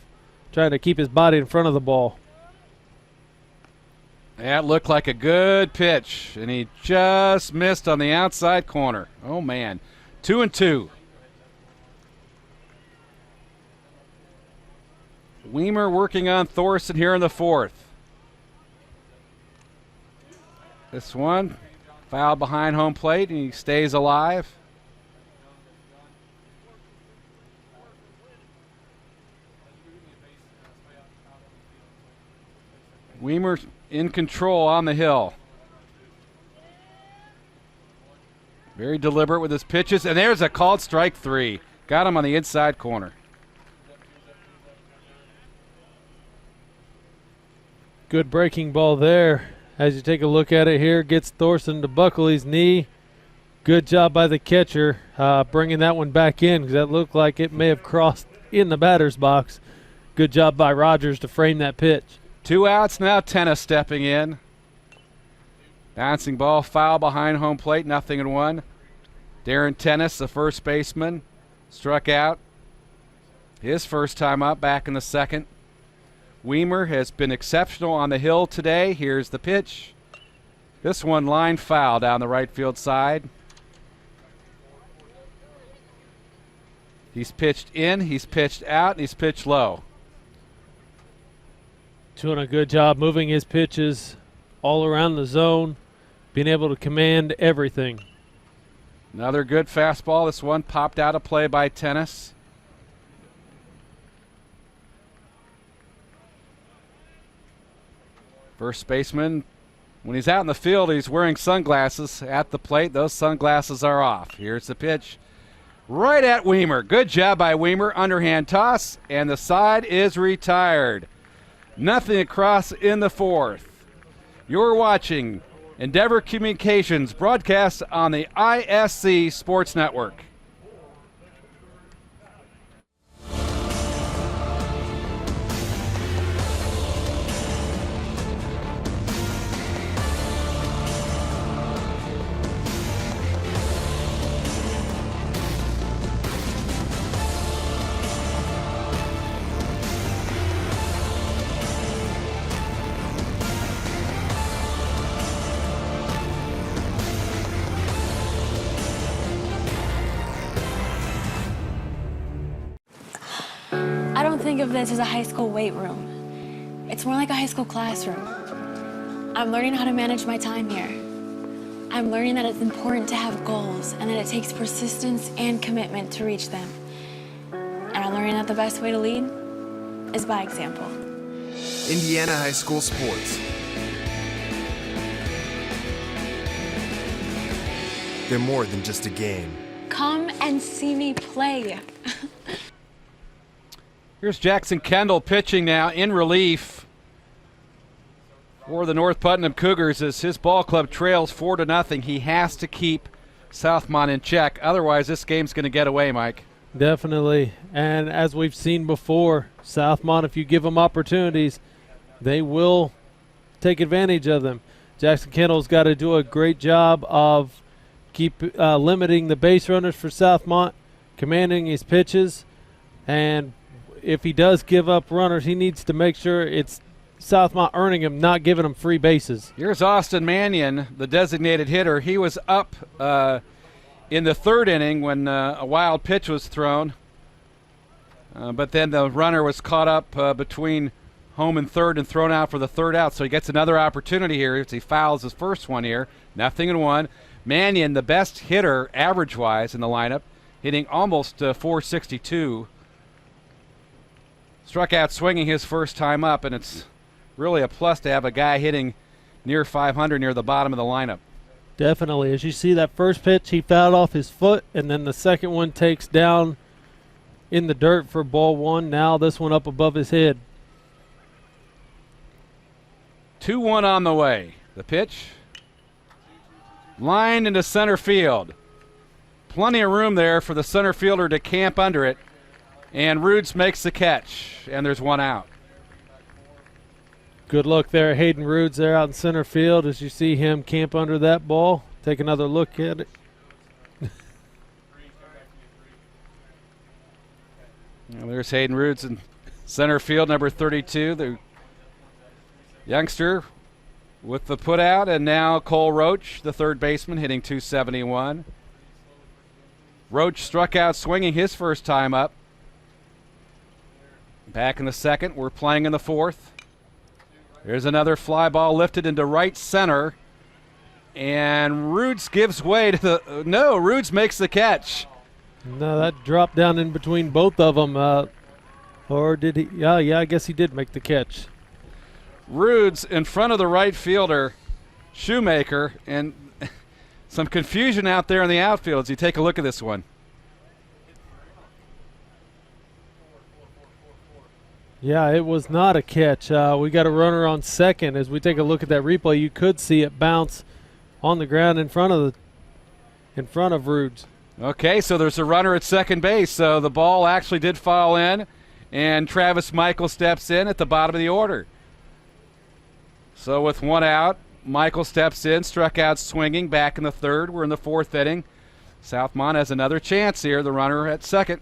trying to keep his body in front of the ball. That looked like a good pitch, and he just missed on the outside corner. Oh, man. 2-2. Weimer working on Thorson here in the 4th. This one fouled behind home plate, and he stays alive. Weimer in control on the hill. Very deliberate with his pitches, and there's a called strike 3. Got him on the inside corner. Good breaking ball there. As you take a look at it here, gets Thorson to buckle his knee. Good job by the catcher bringing that one back in, because that looked like it may have crossed in the batter's box. Good job by Rogers to frame that pitch. 2 outs now, Tennis stepping in. Bouncing ball, foul behind home plate, 0-1. Darren Tennis, the first baseman, struck out. His first time up, back in the second. Weimer has been exceptional on the hill today. Here's the pitch. This one line foul down the right field side. He's pitched in, he's pitched out, and he's pitched low. Doing a good job moving his pitches all around the zone, being able to command everything. Another good fastball. This one popped out of play by Tennis. First baseman, when he's out in the field, he's wearing sunglasses. At the plate, those sunglasses are off. Here's the pitch. Right at Weimer. Good job by Weimer. Underhand toss, and the side is retired. 0 across in the fourth. You're watching Endeavor Communications broadcast on the ISC Sports Network. I don't think of this as a high school weight room. It's more like a high school classroom. I'm learning how to manage my time here. I'm learning that it's important to have goals and that it takes persistence and commitment to reach them. And I'm learning that the best way to lead is by example. Indiana High School Sports. They're more than just a game. Come and see me play. Here's Jackson Kendall pitching now in relief for the North Putnam Cougars as his ball club trails 4-0. He has to keep Southmont in check. Otherwise, this game's going to get away, Mike. Definitely. And as we've seen before, Southmont, if you give them opportunities, they will take advantage of them. Jackson Kendall's got to do a great job of limiting the base runners for Southmont, commanding his pitches, and if he does give up runners, he needs to make sure it's Southmont earning him, not giving him free bases. Here's Austin Mannion, the designated hitter. He was up in the third inning when a wild pitch was thrown, but then the runner was caught up between home and third and thrown out for the third out, so he gets another opportunity here as he fouls his first one here. 0-1. Mannion, the best hitter average-wise in the lineup, hitting almost 462. Struck out swinging his first time up, and it's really a plus to have a guy hitting near 500 near the bottom of the lineup. Definitely. As you see that first pitch, he fouled off his foot, and then the second one takes down in the dirt for ball one. Now this one up above his head. 2-1 on the way. The pitch lined into center field. Plenty of room there for the center fielder to camp under it. And Rudes makes the catch, and there's one out. Good look there, Hayden Rudes there out in center field as you see him camp under that ball. Take another look at it. Well, there's Hayden Rudes in center field, number 32, the youngster with the put out, and now Cole Roach, the third baseman, hitting 271. Roach struck out swinging his first time up. Back in the second, we're playing in the fourth. There's another fly ball lifted into right center, and Rudes gives way to the, no, Rudes makes the catch. No, that dropped down in between both of them, or did he? Yeah, I guess he did make the catch. Rudes in front of the right fielder, Shoemaker, and some confusion out there in the outfield as you take a look at this one. Yeah, it was not a catch. We got a runner on second. As we take a look at that replay, you could see it bounce on the ground in front of Rudes. Okay, so there's a runner at second base. So the ball actually did fall in, and Travis Michael steps in at the bottom of the order. So with one out, Michael steps in, struck out swinging back in the third. We're in the fourth inning. Southmont has another chance here. The runner at second.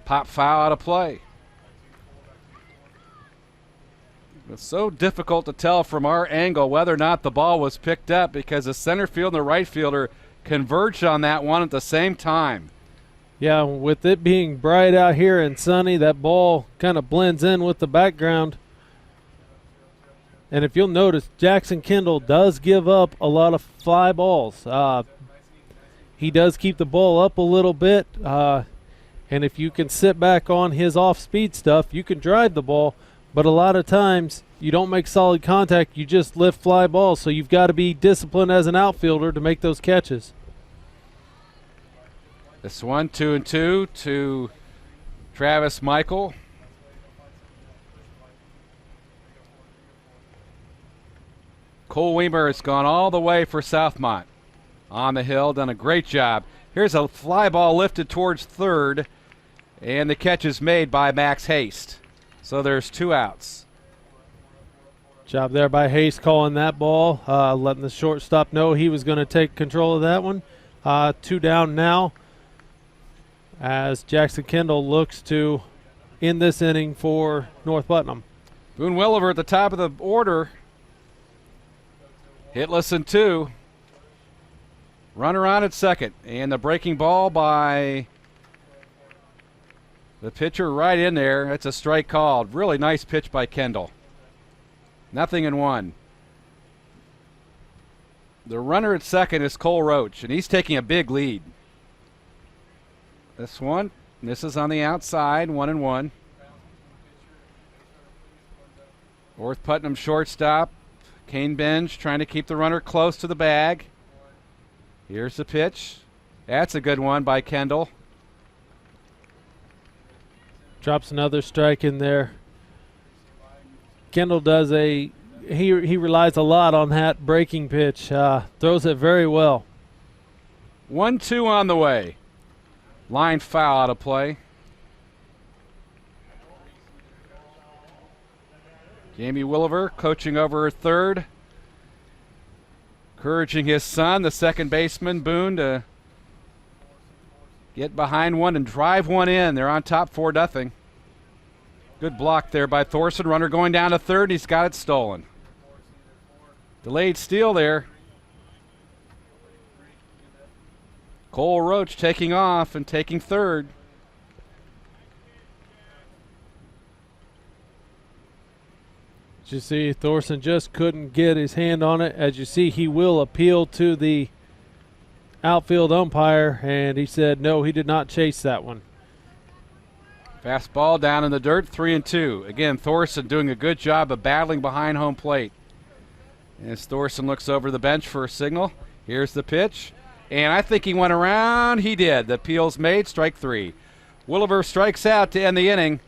Pop foul out of play. It's so difficult to tell from our angle whether or not the ball was picked up because the center field and the right fielder converged on that one at the same time. Yeah, with it being bright out here and sunny, that ball kind of blends in with the background. And if you'll notice, Jackson Kendall does give up a lot of fly balls. He does keep the ball up a little bit. And if you can sit back on his off-speed stuff, you can drive the ball. But a lot of times you don't make solid contact, you just lift fly balls. So you've got to be disciplined as an outfielder to make those catches. This one, 2-2 to Travis Michael. Cole Weimer has gone all the way for Southmont on the hill, done a great job. Here's a fly ball lifted towards third, and the catch is made by Max Haste. So there's 2 outs. Job there by Haste calling that ball, letting the shortstop know he was going to take control of that one. 2 down now as Jackson Kendall looks to end this inning for North Putnam. Boone Williver at the top of the order. Hitless in 2. Runner on at second. And the breaking ball by the pitcher right in there. That's a strike called. Really nice pitch by Kendall. 0-1. The runner at second is Cole Roach, and he's taking a big lead. This one misses on the outside, 1-1. North Putnam shortstop, Kane Benj, trying to keep the runner close to the bag. Here's the pitch. That's a good one by Kendall. Drops another strike in there. Kendall does he relies a lot on that breaking pitch. Throws it very well. 1-2 on the way. Line foul out of play. Jamie Williver coaching over third. Encouraging his son, the second baseman, Boone, to get behind one and drive one in. They're on top 4-0. Good block there by Thorson. Runner going down to third. He's got it stolen. Delayed steal there. Cole Roach taking off and taking third. As you see, Thorson just couldn't get his hand on it. As you see, he will appeal to the outfield umpire, and he said no, he did not chase that one. Fastball down in the dirt, 3-2. Again, Thorson doing a good job of battling behind home plate. As Thorson looks over the bench for a signal, here's the pitch. And I think he went around. He did. The appeal's made, strike 3. Williver strikes out to end the inning.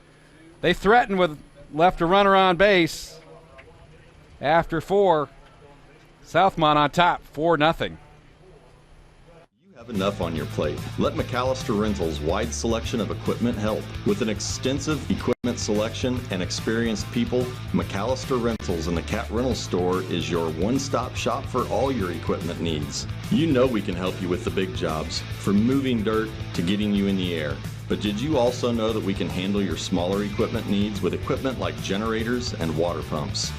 They threatened with left a runner on base. After 4, Southmont on top, 4-0. Have enough on your plate. Let McAllister Rentals' wide selection of equipment help. With an extensive equipment selection and experienced people, McAllister Rentals in the Cat Rental Store is your one-stop shop for all your equipment needs. You know we can help you with the big jobs, from moving dirt to getting you in the air. But did you also know that we can handle your smaller equipment needs with equipment like generators and water pumps?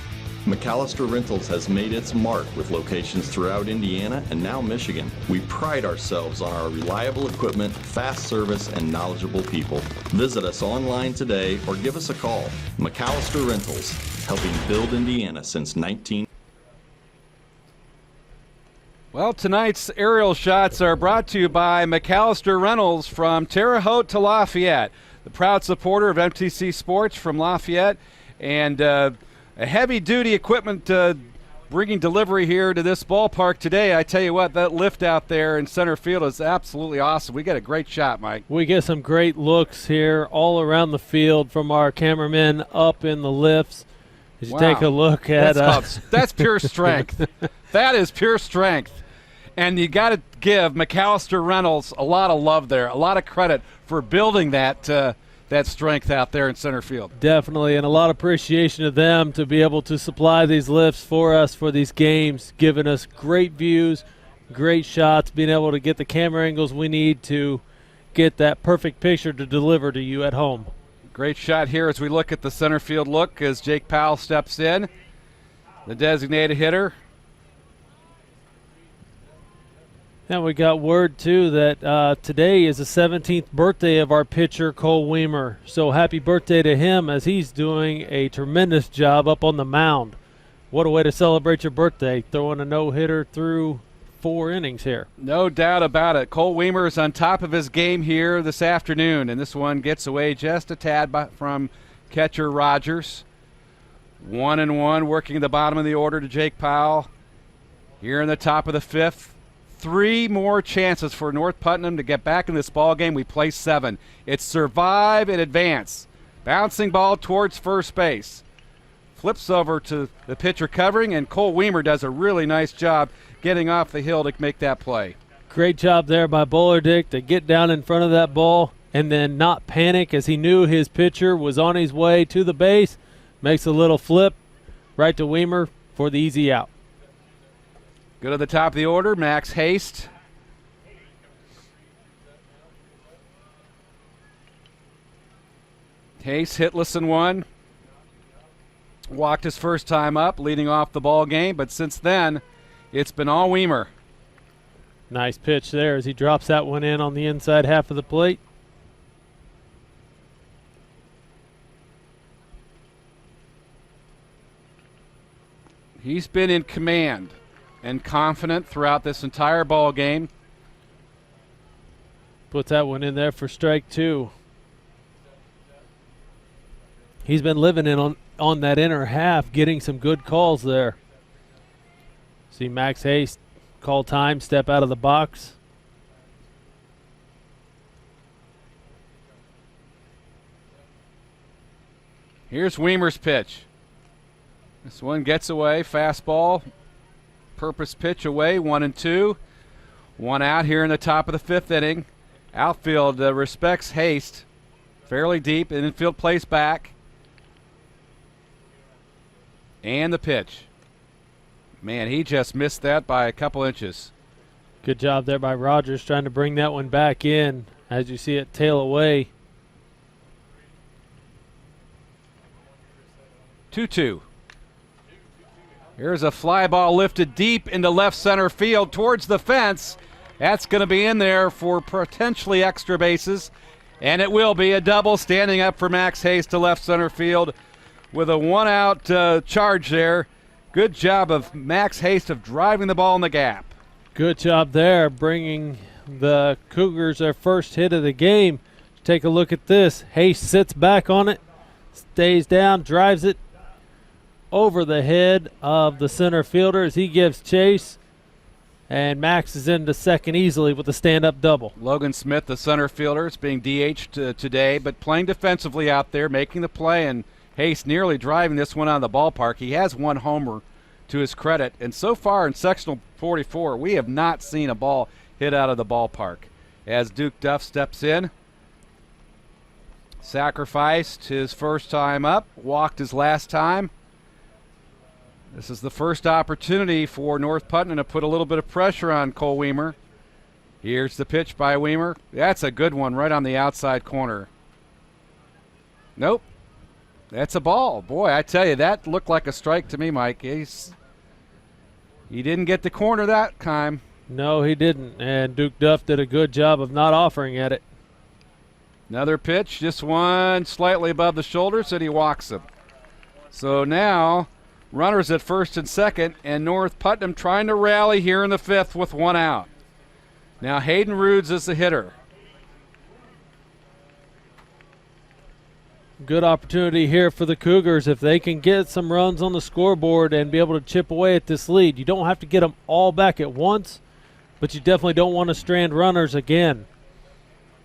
McAllister Rentals has made its mark with locations throughout Indiana and now Michigan. We pride ourselves on our reliable equipment, fast service, and knowledgeable people. Visit us online today or give us a call. McAllister Rentals, helping build Indiana since 19... Well, tonight's aerial shots are brought to you by McAllister Rentals from Terre Haute to Lafayette. The proud supporter of MTC Sports from Lafayette, and A heavy-duty equipment bringing delivery here to this ballpark today. I tell you what, that lift out there in center field is absolutely awesome. We get a great shot, Mike. We get some great looks here all around the field from our cameramen up in the lifts. As you take a look at that's pure strength. That is pure strength. And you got to give McAllister Reynolds a lot of love there, a lot of credit for building that strength out there in center field. Definitely, and a lot of appreciation to them to be able to supply these lifts for us for these games, giving us great views, great shots, being able to get the camera angles we need to get that perfect picture to deliver to you at home. Great shot here as we look at the center field look as Jake Powell steps in, the designated hitter. And we got word, too, that today is the 17th birthday of our pitcher, Cole Weimer. So happy birthday to him as he's doing a tremendous job up on the mound. What a way to celebrate your birthday, throwing a no-hitter through 4 innings here. No doubt about it. Cole Weimer is on top of his game here this afternoon, and this one gets away just a tad from catcher Rogers. 1-1, working the bottom of the order to Jake Powell. Here in the top of the 5th. 3 more chances for North Putnam to get back in this ball game. We play 7. It's survive and advance. Bouncing ball towards first base. Flips over to the pitcher covering, and Cole Weimer does a really nice job getting off the hill to make that play. Great job there by Bolerdick to get down in front of that ball and then not panic as he knew his pitcher was on his way to the base. Makes a little flip right to Weimer for the easy out. Go to the top of the order, Max Haste. Haste hitless in 1. Walked his first time up, leading off the ball game, but since then, it's been all Weimer. Nice pitch there as he drops that one in on the inside half of the plate. He's been in command and confident throughout this entire ball game. Puts that one in there for strike 2. He's been living in on that inner half, getting some good calls there. See Max Haste call time, step out of the box. Here's Weimer's pitch. This one gets away, fastball. Purpose pitch away, 1-2. 1 out here in the top of the 5th inning. Outfield respects Haste. Fairly deep. Infield plays back. And the pitch. Man, he just missed that by a couple inches. Good job there by Rogers trying to bring that one back in as you see it tail away. 2-2. Here's a fly ball lifted deep into left center field towards the fence. That's going to be in there for potentially extra bases. And it will be a double standing up for Max Haste to left center field with a 1-out charge there. Good job of Max Haste of driving the ball in the gap. Good job there, bringing the Cougars their first hit of the game. Take a look at this. Haste sits back on it, stays down, drives it over the head of the center fielder as he gives chase. And Max is into second easily with a stand-up double. Logan Smith, the center fielder, is being DH'd today, but playing defensively out there, making the play, and Haste nearly driving this one out of the ballpark. He has 1 homer to his credit, and so far in sectional 44, we have not seen a ball hit out of the ballpark. As Duke Duff steps in, sacrificed his first time up, walked his last time. This is the first opportunity for North Putnam to put a little bit of pressure on Cole Weimer. Here's the pitch by Weimer. That's a good one right on the outside corner. Nope. That's a ball. Boy, I tell you, that looked like a strike to me, Mike. He didn't get the corner that time. No, he didn't. And Duke Duff did a good job of not offering at it. Another pitch, just one slightly above the shoulders, and he walks him. So now runners at first and second, and North Putnam trying to rally here in the 5th with 1 out. Now Hayden Rudes is the hitter. Good opportunity here for the Cougars if they can get some runs on the scoreboard and be able to chip away at this lead. You don't have to get them all back at once, but you definitely don't want to strand runners again.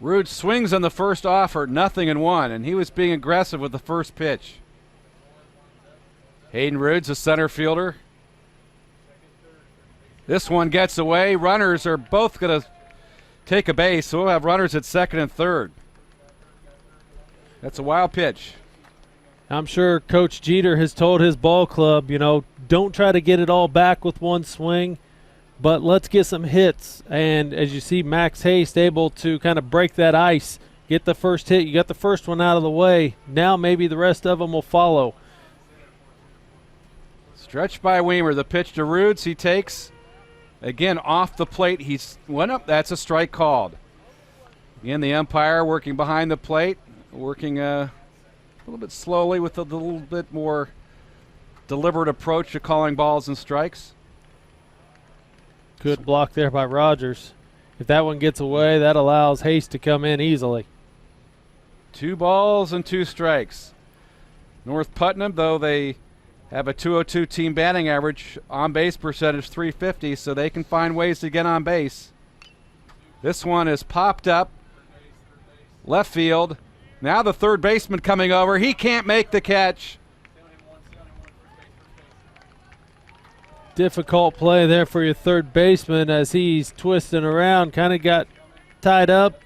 Rude swings on the first offer, 0-1, and he was being aggressive with the first pitch. Hayden Rude's a center fielder. This one gets away. Runners are both going to take a base, so we'll have runners at second and third. That's a wild pitch. I'm sure Coach Jeter has told his ball club, don't try to get it all back with one swing, but let's get some hits. And as you see, Max Haste able to kind of break that ice, get the first hit. You got the first one out of the way. Now maybe the rest of them will follow. Stretched by Weimer. The pitch to Rudes. He takes, again, off the plate. He's went up. That's a strike called. Again, the umpire working behind the plate, working a little bit slowly with a little bit more deliberate approach to calling balls and strikes. Good block there by Rogers. If that one gets away, that allows Haste to come in easily. 2 balls and 2 strikes. North Putnam, though they have a .202 team batting average, on-base percentage .350, so they can find ways to get on base. This one is popped up. Left field. Now the third baseman coming over. He can't make the catch. Difficult play there for your third baseman as he's twisting around, kind of got tied up.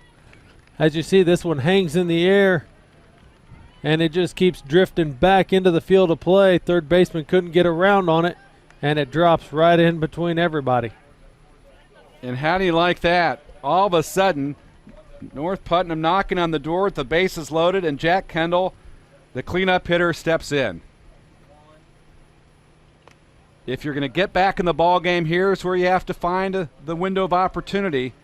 As you see, this one hangs in the air, and it just keeps drifting back into the field of play. Third baseman couldn't get around on it, and it drops right in between everybody. And how do you like that? All of a sudden, North Putnam knocking on the door with the bases loaded, and Jack Kendall, the cleanup hitter, steps in. If you're going to get back in the ball game, here's where you have to find the window of opportunity.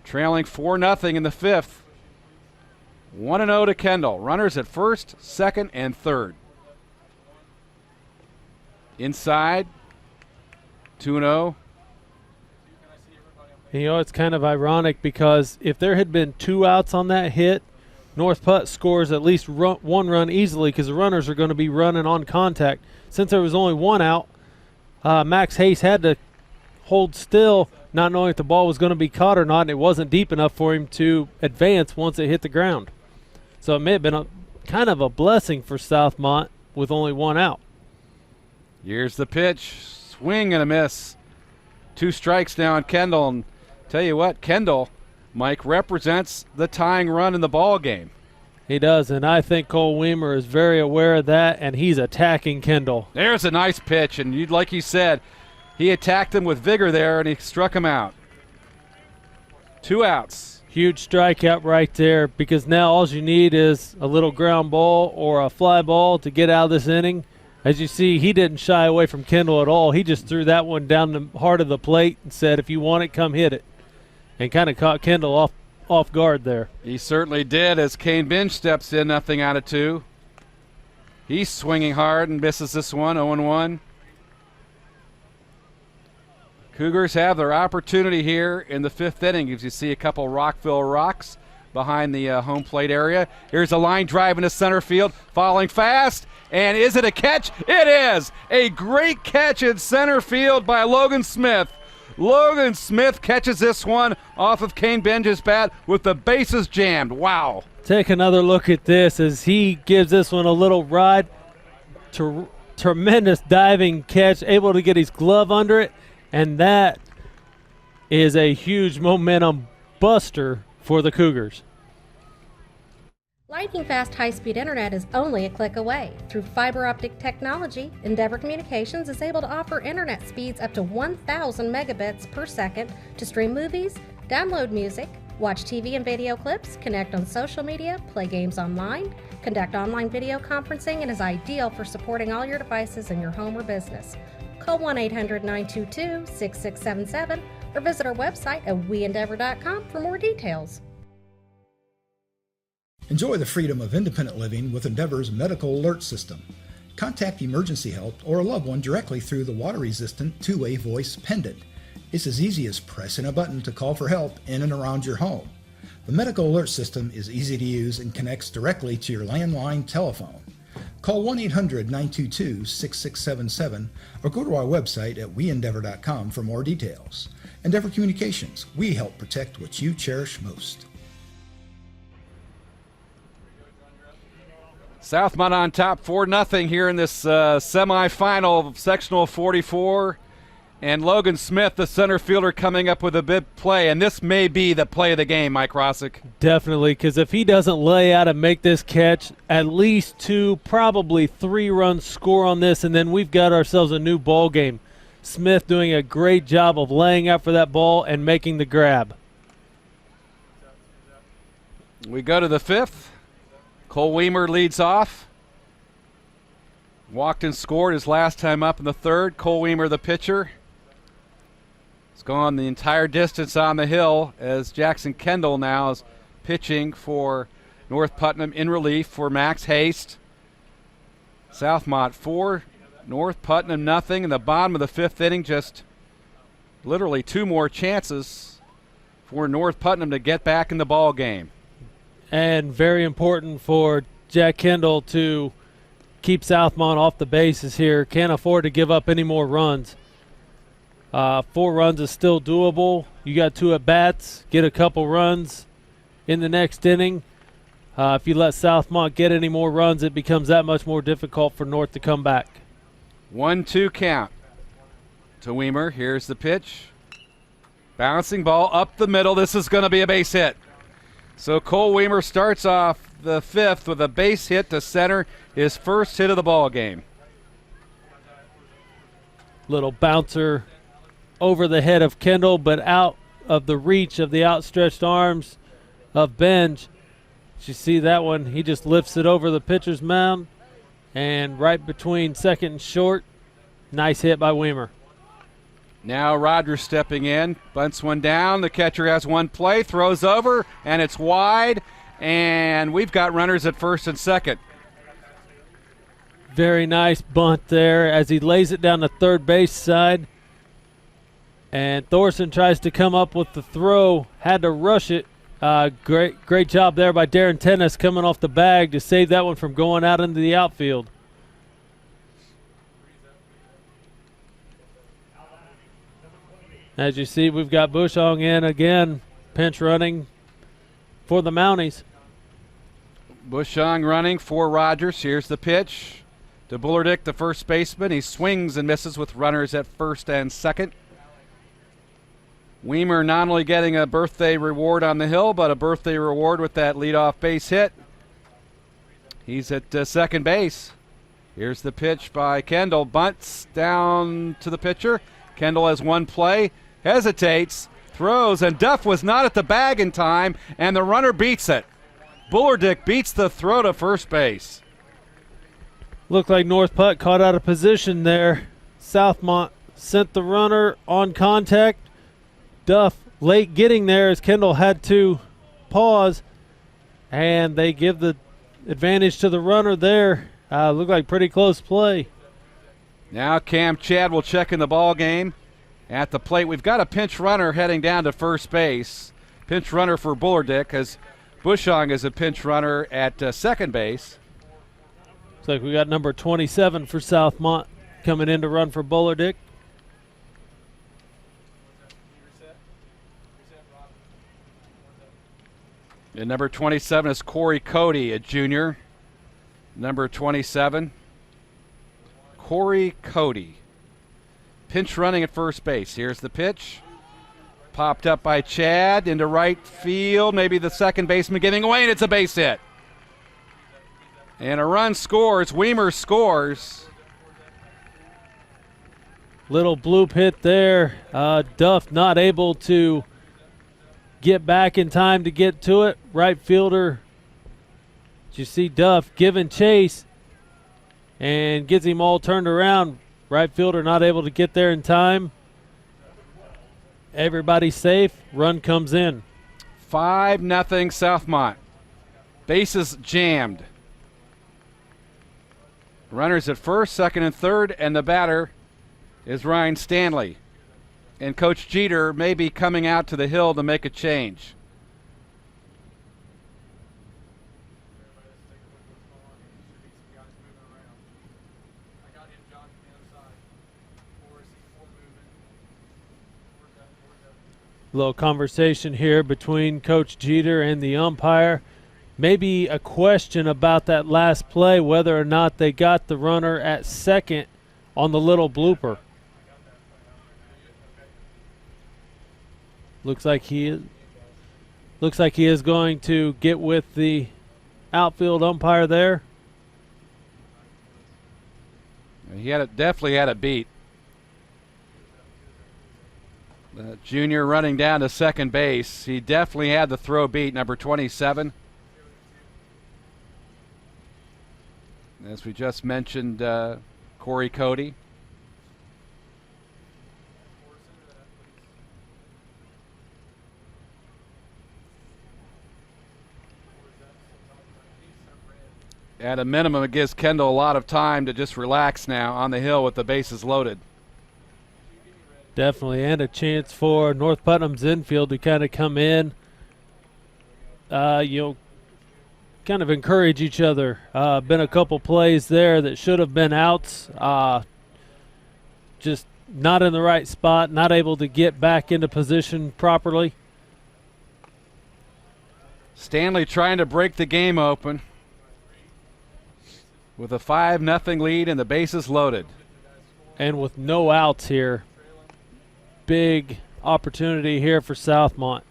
Trailing 4-0 in the 5th. 1-0 to Kendall. Runners at first, second, and third. Inside, 2-0. It's kind of ironic because if there had been 2 outs on that hit, North Putt scores at least 1 run easily because the runners are going to be running on contact. Since there was only 1 out, Max Hayes had to hold still, not knowing if the ball was going to be caught or not, and it wasn't deep enough for him to advance once it hit the ground. So it may have been kind of a blessing for Southmont with only 1 out. Here's the pitch. Swing and a miss. 2 strikes now on Kendall. And tell you what, Kendall, Mike, represents the tying run in the ball game. He does, and I think Cole Weimer is very aware of that, and he's attacking Kendall. There's a nice pitch, and like you said, he attacked him with vigor there, and he struck him out. 2 outs. Huge strikeout right there, because now all you need is a little ground ball or a fly ball to get out of this inning. As you see, he didn't shy away from Kendall at all. He just threw that one down the heart of the plate and said, if you want it, come hit it. And kind of caught Kendall off guard there. He certainly did as Kane Binge steps in, 0 out of 2. He's swinging hard and misses this one, 0-1. Cougars have their opportunity here in the 5th inning as you see a couple Rockville Rocks behind the home plate area. Here's a line drive into center field, falling fast, and is it a catch? It is! A great catch in center field by Logan Smith. Logan Smith catches this one off of Kane Binge's bat with the bases jammed. Wow. Take another look at this as he gives this one a little ride. Tremendous diving catch, able to get his glove under it, and that is a huge momentum buster for the Cougars. Lightning fast high-speed internet is only a click away. Through fiber optic technology, Endeavor Communications is able to offer internet speeds up to 1,000 megabits per second to stream movies, download music, watch TV and video clips, connect on social media, play games online, conduct online video conferencing, and is ideal for supporting all your devices in your home or business. Call 1-800-922-6677 or visit our website at weendeavor.com for more details. Enjoy the freedom of independent living with Endeavor's medical alert system. Contact emergency help or a loved one directly through the water-resistant 2-way voice pendant. It's as easy as pressing a button to call for help in and around your home. The medical alert system is easy to use and connects directly to your landline telephone. Call 1-800-922-6677 or go to our website at weendeavor.com for more details. Endeavor Communications, we help protect what you cherish most. Southmont on top 4-0 here in this semifinal of sectional 44. And Logan Smith, the center fielder, coming up with a big play. And this may be the play of the game, Mike Rosick. Definitely, because if he doesn't lay out and make this catch, at least 2, probably 3 runs score on this, and then we've got ourselves a new ball game. Smith doing a great job of laying out for that ball and making the grab. We go to the 5th. Cole Weimer leads off. Walked and scored his last time up in the 3rd. Cole Weimer, the pitcher. He's gone the entire distance on the hill as Jackson Kendall now is pitching for North Putnam in relief for Max Haste. Southmont 4, North Putnam nothing. In the bottom of the 5th inning, just literally 2 more chances for North Putnam to get back in the ball game. And very important for Jack Kendall to keep Southmont off the bases here. Can't afford to give up any more runs. 4 runs is still doable. You got 2 at-bats, get a couple runs in the next inning. If you let Southmont get any more runs, it becomes that much more difficult for North to come back. 1-2 count to Weimer. Here's the pitch. Bouncing ball up the middle. This is going to be a base hit. So Cole Weimer starts off the 5th with a base hit to center, his first hit of the ball game. Little bouncer over the head of Kendall, but out of the reach of the outstretched arms of Benj. You see that one, he just lifts it over the pitcher's mound and right between second and short. Nice hit by Weimer. Now Rogers stepping in, bunts one down. The catcher has one play, throws over, and it's wide, and we've got runners at first and second. Very nice bunt there as he lays it down the third base side. And Thorson tries to come up with the throw, had to rush it. Great job there by Darren Tennis coming off the bag to save that one from going out into the outfield. As you see, we've got Bushong in again, pinch running for the Mounties. Bushong running for Rogers. Here's the pitch to Bullardick, the first baseman. He swings and misses with runners at first and second. Weimer not only getting a birthday reward on the hill, but a birthday reward with that leadoff base hit. He's at second base. Here's the pitch by Kendall. Bunts down to the pitcher. Kendall has one play, hesitates, throws, and Duff was not at the bag in time, and the runner beats it. Bullardick beats the throw to first base. Looked like North Putt caught out of position there. Southmont sent the runner on contact. Duff late getting there as Kendall had to pause, and they give the advantage to the runner there. Looked like pretty close play. Now Cam Chad will check in the ball game. At the plate, we've got a pinch runner heading down to first base. Pinch runner for Bullardick as Bushong is a pinch runner at second base. Looks like we got number 27 for Southmont coming in to run for Bullardick. And number 27 is Corey Cody, a junior. Number 27, Corey Cody. Pinch running at first base. Here's the pitch. Popped up by Chad into right field. Maybe the second baseman getting away, and it's a base hit. And a run scores. Weimer scores. Little bloop hit there. Duff not able to get back in time to get to it. Right fielder, you see Duff giving chase and gets him all turned around. Right fielder not able to get there in time. Everybody safe. Run comes in. 5-0 Southmont. Bases jammed. Runners at first, second, and third, and the batter is Ryan Stanley. And Coach Jeter may be coming out to the hill to make a change. little conversation here between Coach Jeter and the umpire. Maybe a question about that last play, whether or not they got the runner at second on the little blooper. Looks like he is going to get with the outfield umpire there. He definitely had it beat. The junior running down to second base. He definitely had the throw beat, number 27. As we just mentioned, Corey Cody. At a minimum, it gives Kendall a lot of time to just relax now on the hill with the bases loaded. Definitely, and a chance for North Putnam's infield to kind of come in. Kind of encourage each other. Been a couple plays there that should have been outs. Just not in the right spot, not able to get back into position properly. Stanley trying to break the game open with a 5-0 lead and the bases loaded. And with no outs here, big opportunity here for Southmont.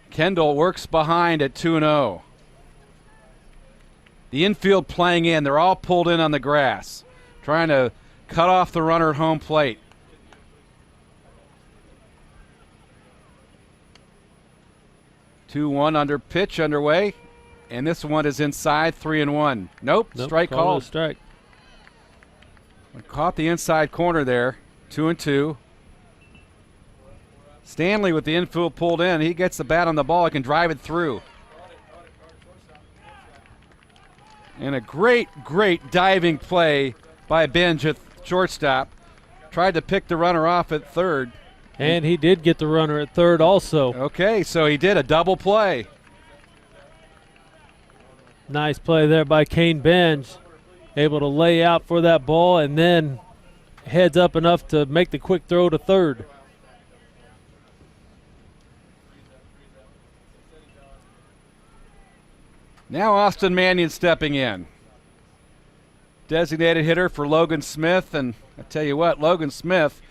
Kendall works behind at 2-0. The infield playing in. They're all pulled in on the grass, trying to cut off the runner at home plate. Two-one under pitch underway, and this one is inside, 3-1. Nope, strike called. Strike. Caught the inside corner there, 2-2. Stanley with the infield pulled in. He gets the bat on the ball. He can drive it through. And a great, great diving play by Benj at shortstop. Tried to pick the runner off at third. And he did get the runner at third also. Okay, so he did a double play. Nice play there by Kane Benj. Able to lay out for that ball and then heads up enough to make the quick throw to third. Now Austin Mannion stepping in. Designated hitter for Logan Smith, and I tell you what, Logan Smith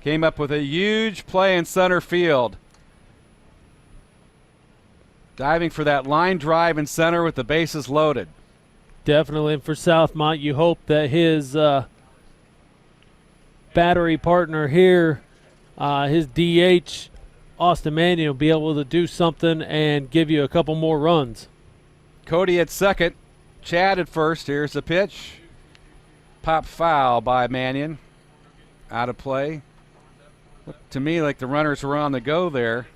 came up with a huge play in center field. Diving for that line drive in center with the bases loaded. Definitely, and for Southmont, you hope that his battery partner here, his DH, Austin Mannion, will be able to do something and give you a couple more runs. Cody at second, Chad at first. Here's the pitch. Pop foul by Mannion. Out of play. Looked to me like the runners were on the go there.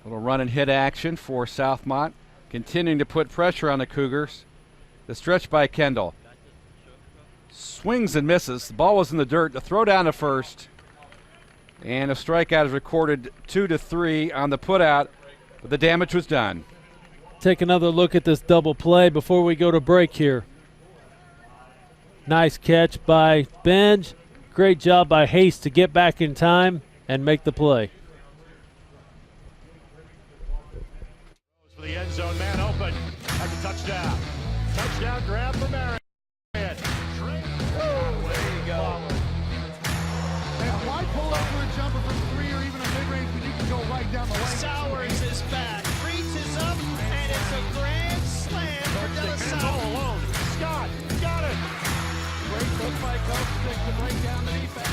Little run and hit action for Southmont. Continuing to put pressure on the Cougars. The stretch by Kendall. Swings and misses. The ball was in the dirt. The throw down to first. And a strikeout is recorded, 2-3 on the putout, but the damage was done. Take another look at this double play before we go to break here. Nice catch by Benj. Great job by Hayes to get back in time and make the play. For the end zone, man open. That's a touchdown. Touchdown grab for Marion. Way you go. And why pull up for a jumper from 3 or even a mid-range when you can go right down the lane? Sowers is back. Reaches up, and it's a grand slam for De La Man's Salle. all alone. Scott got it. Great look by Coach Stick to break down the defense.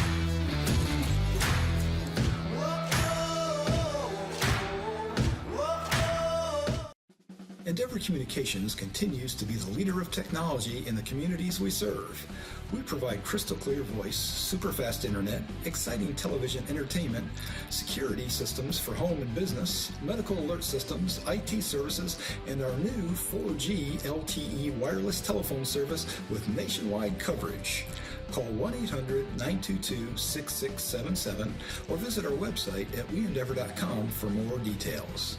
Endeavor Communications continues to be the leader of technology in the communities we serve. We provide crystal clear voice, super fast internet, exciting television entertainment, security systems for home and business, medical alert systems, IT services, and our new 4G LTE wireless telephone service with nationwide coverage. Call 1-800-922-6677 or visit our website at weendeavor.com for more details.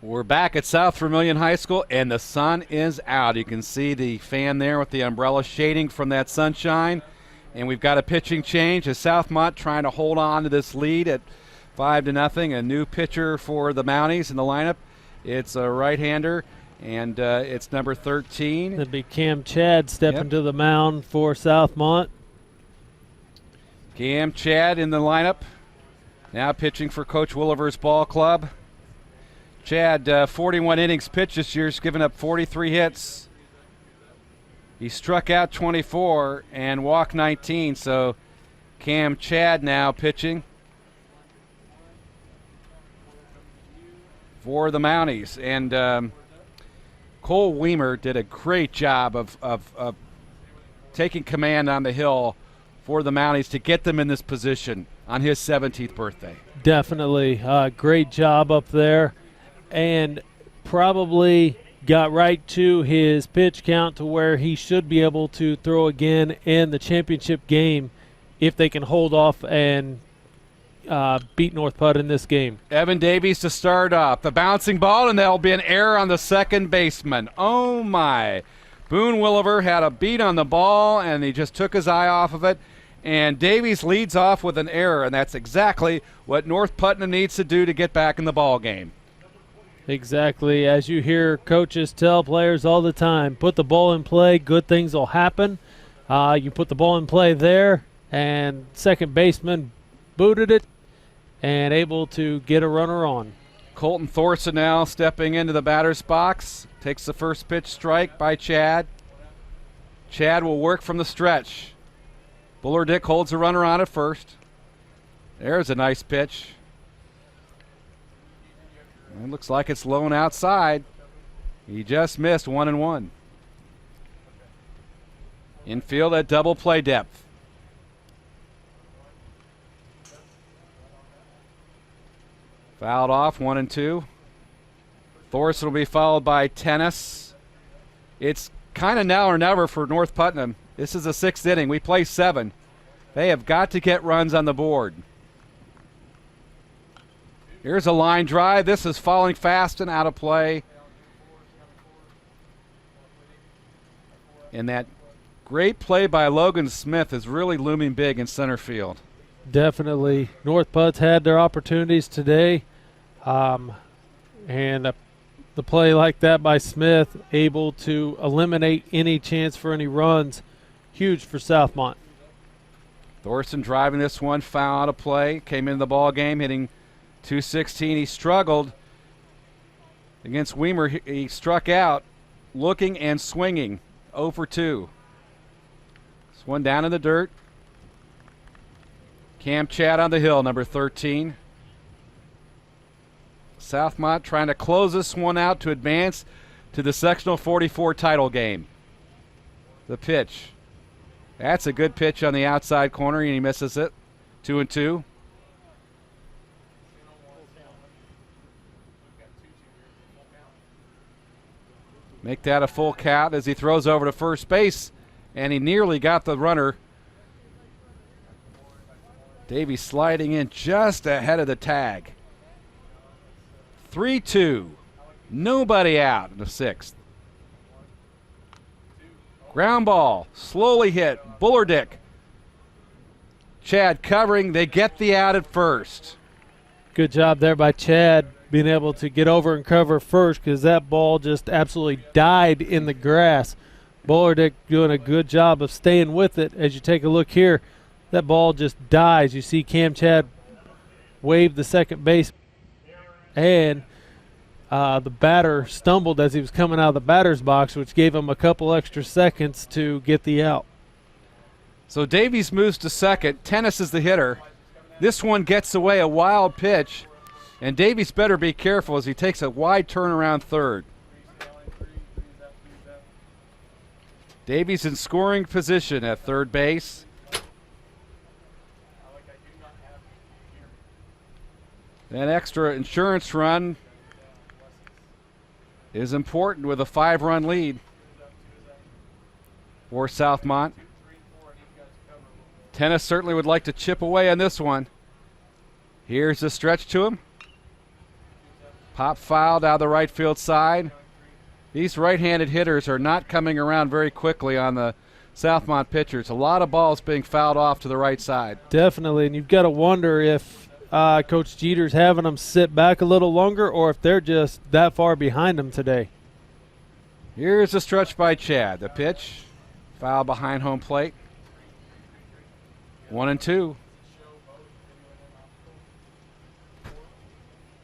We're back at South Vermilion High School, and the sun is out. You can see the fan there with the umbrella shading from that sunshine. And we've got a pitching change as Southmont trying to hold on to this lead at 5-0. A new pitcher for the Mounties in the lineup. It's a right-hander, and it's number 13. That'd be Cam Chad stepping to the mound for Southmont. Cam Chad in the lineup, now pitching for Coach Williver's ball club. Chad, 41 innings pitched this year, has given up 43 hits. He struck out 24 and walked 19, so Cam Chad now pitching for the Mounties. And Cole Weimer did a great job of taking command on the hill for the Mounties to get them in this position on his 17th birthday. Definitely. Great job up there. And probably got right to his pitch count to where he should be able to throw again in the championship game if they can hold off and beat North Putt in this game. Evan Davies to start off. The bouncing ball, and there'll be an error on the second baseman. Oh, my. Boone Williver had a beat on the ball, and he just took his eye off of it. And Davies leads off with an error, and that's exactly what North Putnam needs to do to get back in the ball game. Exactly. As you hear coaches tell players all the time, put the ball in play, good things will happen. You put the ball in play there, and second baseman booted it and able to get a runner on. Colton Thorson now stepping into the batter's box. Takes the first pitch strike by Chad. Chad will work from the stretch. Buller Dick holds a runner on at first. There's a nice pitch. It looks like it's low and outside. He just missed 1-1. Infield at double play depth. Fouled off, 1-2. Thorson will be followed by Tennis. It's kind of now or never for North Putnam. This is the 6th inning. We play 7. They have got to get runs on the board. Here's a line drive. This is falling fast and out of play. And that great play by Logan Smith is really looming big in center field. Definitely. North Putt's had their opportunities today. And the play like that by Smith, able to eliminate any chance for any runs, huge for Southmont. Thorson driving this one, foul out of play. Came into the ball game hitting .216. He struggled against Weimer. He struck out looking and swinging. 0 for 2. This one down in the dirt. Cam Chad on the hill, number 13. Southmont trying to close this one out to advance to the sectional 44 title game. The pitch. That's a good pitch on the outside corner, and he misses it. 2-2. Make that a full count as he throws over to first base, and he nearly got the runner. Davies sliding in just ahead of the tag. 3-2. Nobody out in the 6th. Ground ball, slowly hit. Buller Dick. Chad covering. They get the out at first. Good job there by Chad, being able to get over and cover first, because that ball just absolutely died in the grass. Buller Dick doing a good job of staying with it. As you take a look here, that ball just dies. You see Cam Chad wave the second base, and the batter stumbled as he was coming out of the batter's box, which gave him a couple extra seconds to get the out. So Davies moves to second. Tennis is the hitter. This one gets away, a wild pitch, and Davies better be careful as he takes a wide turn around third. Davies in scoring position at third base. That extra insurance run is important with a 5-run lead for Southmont. Tennis certainly would like to chip away on this one. Here's the stretch to him. Pop foul down the right field side. These right-handed hitters are not coming around very quickly on the Southmont pitchers. A lot of balls being fouled off to the right side. Definitely, and you've got to wonder if Coach Jeter's having them sit back a little longer or if they're just that far behind them today. Here's a stretch by Chad. The pitch, foul behind home plate. 1-2.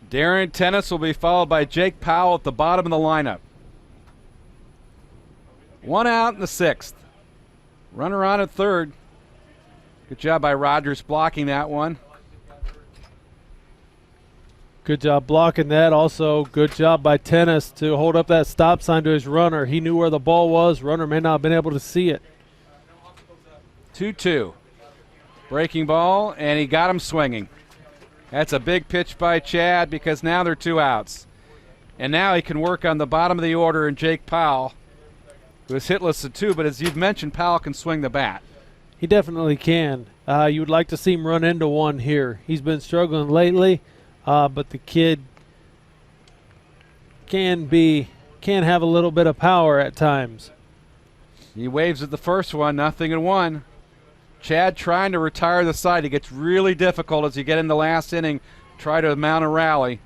Darren Tennis will be followed by Jake Powell at the bottom of the lineup. 1 out in the 6th. Runner on at third. Good job by Rogers blocking that one. Good job blocking that. Also, good job by Tennis to hold up that stop sign to his runner. He knew where the ball was. Runner may not have been able to see it. 2-2. Breaking ball, and he got him swinging. That's a big pitch by Chad because now they're 2 outs. And now he can work on the bottom of the order and Jake Powell, who is hitless at 2, but as you've mentioned, Powell can swing the bat. He definitely can. You would like to see him run into one here. He's been struggling lately. But the kid can have a little bit of power at times. He waves at the first one, 0-1. Chad trying to retire the side. It gets really difficult as you get in the last inning, try to mount a rally.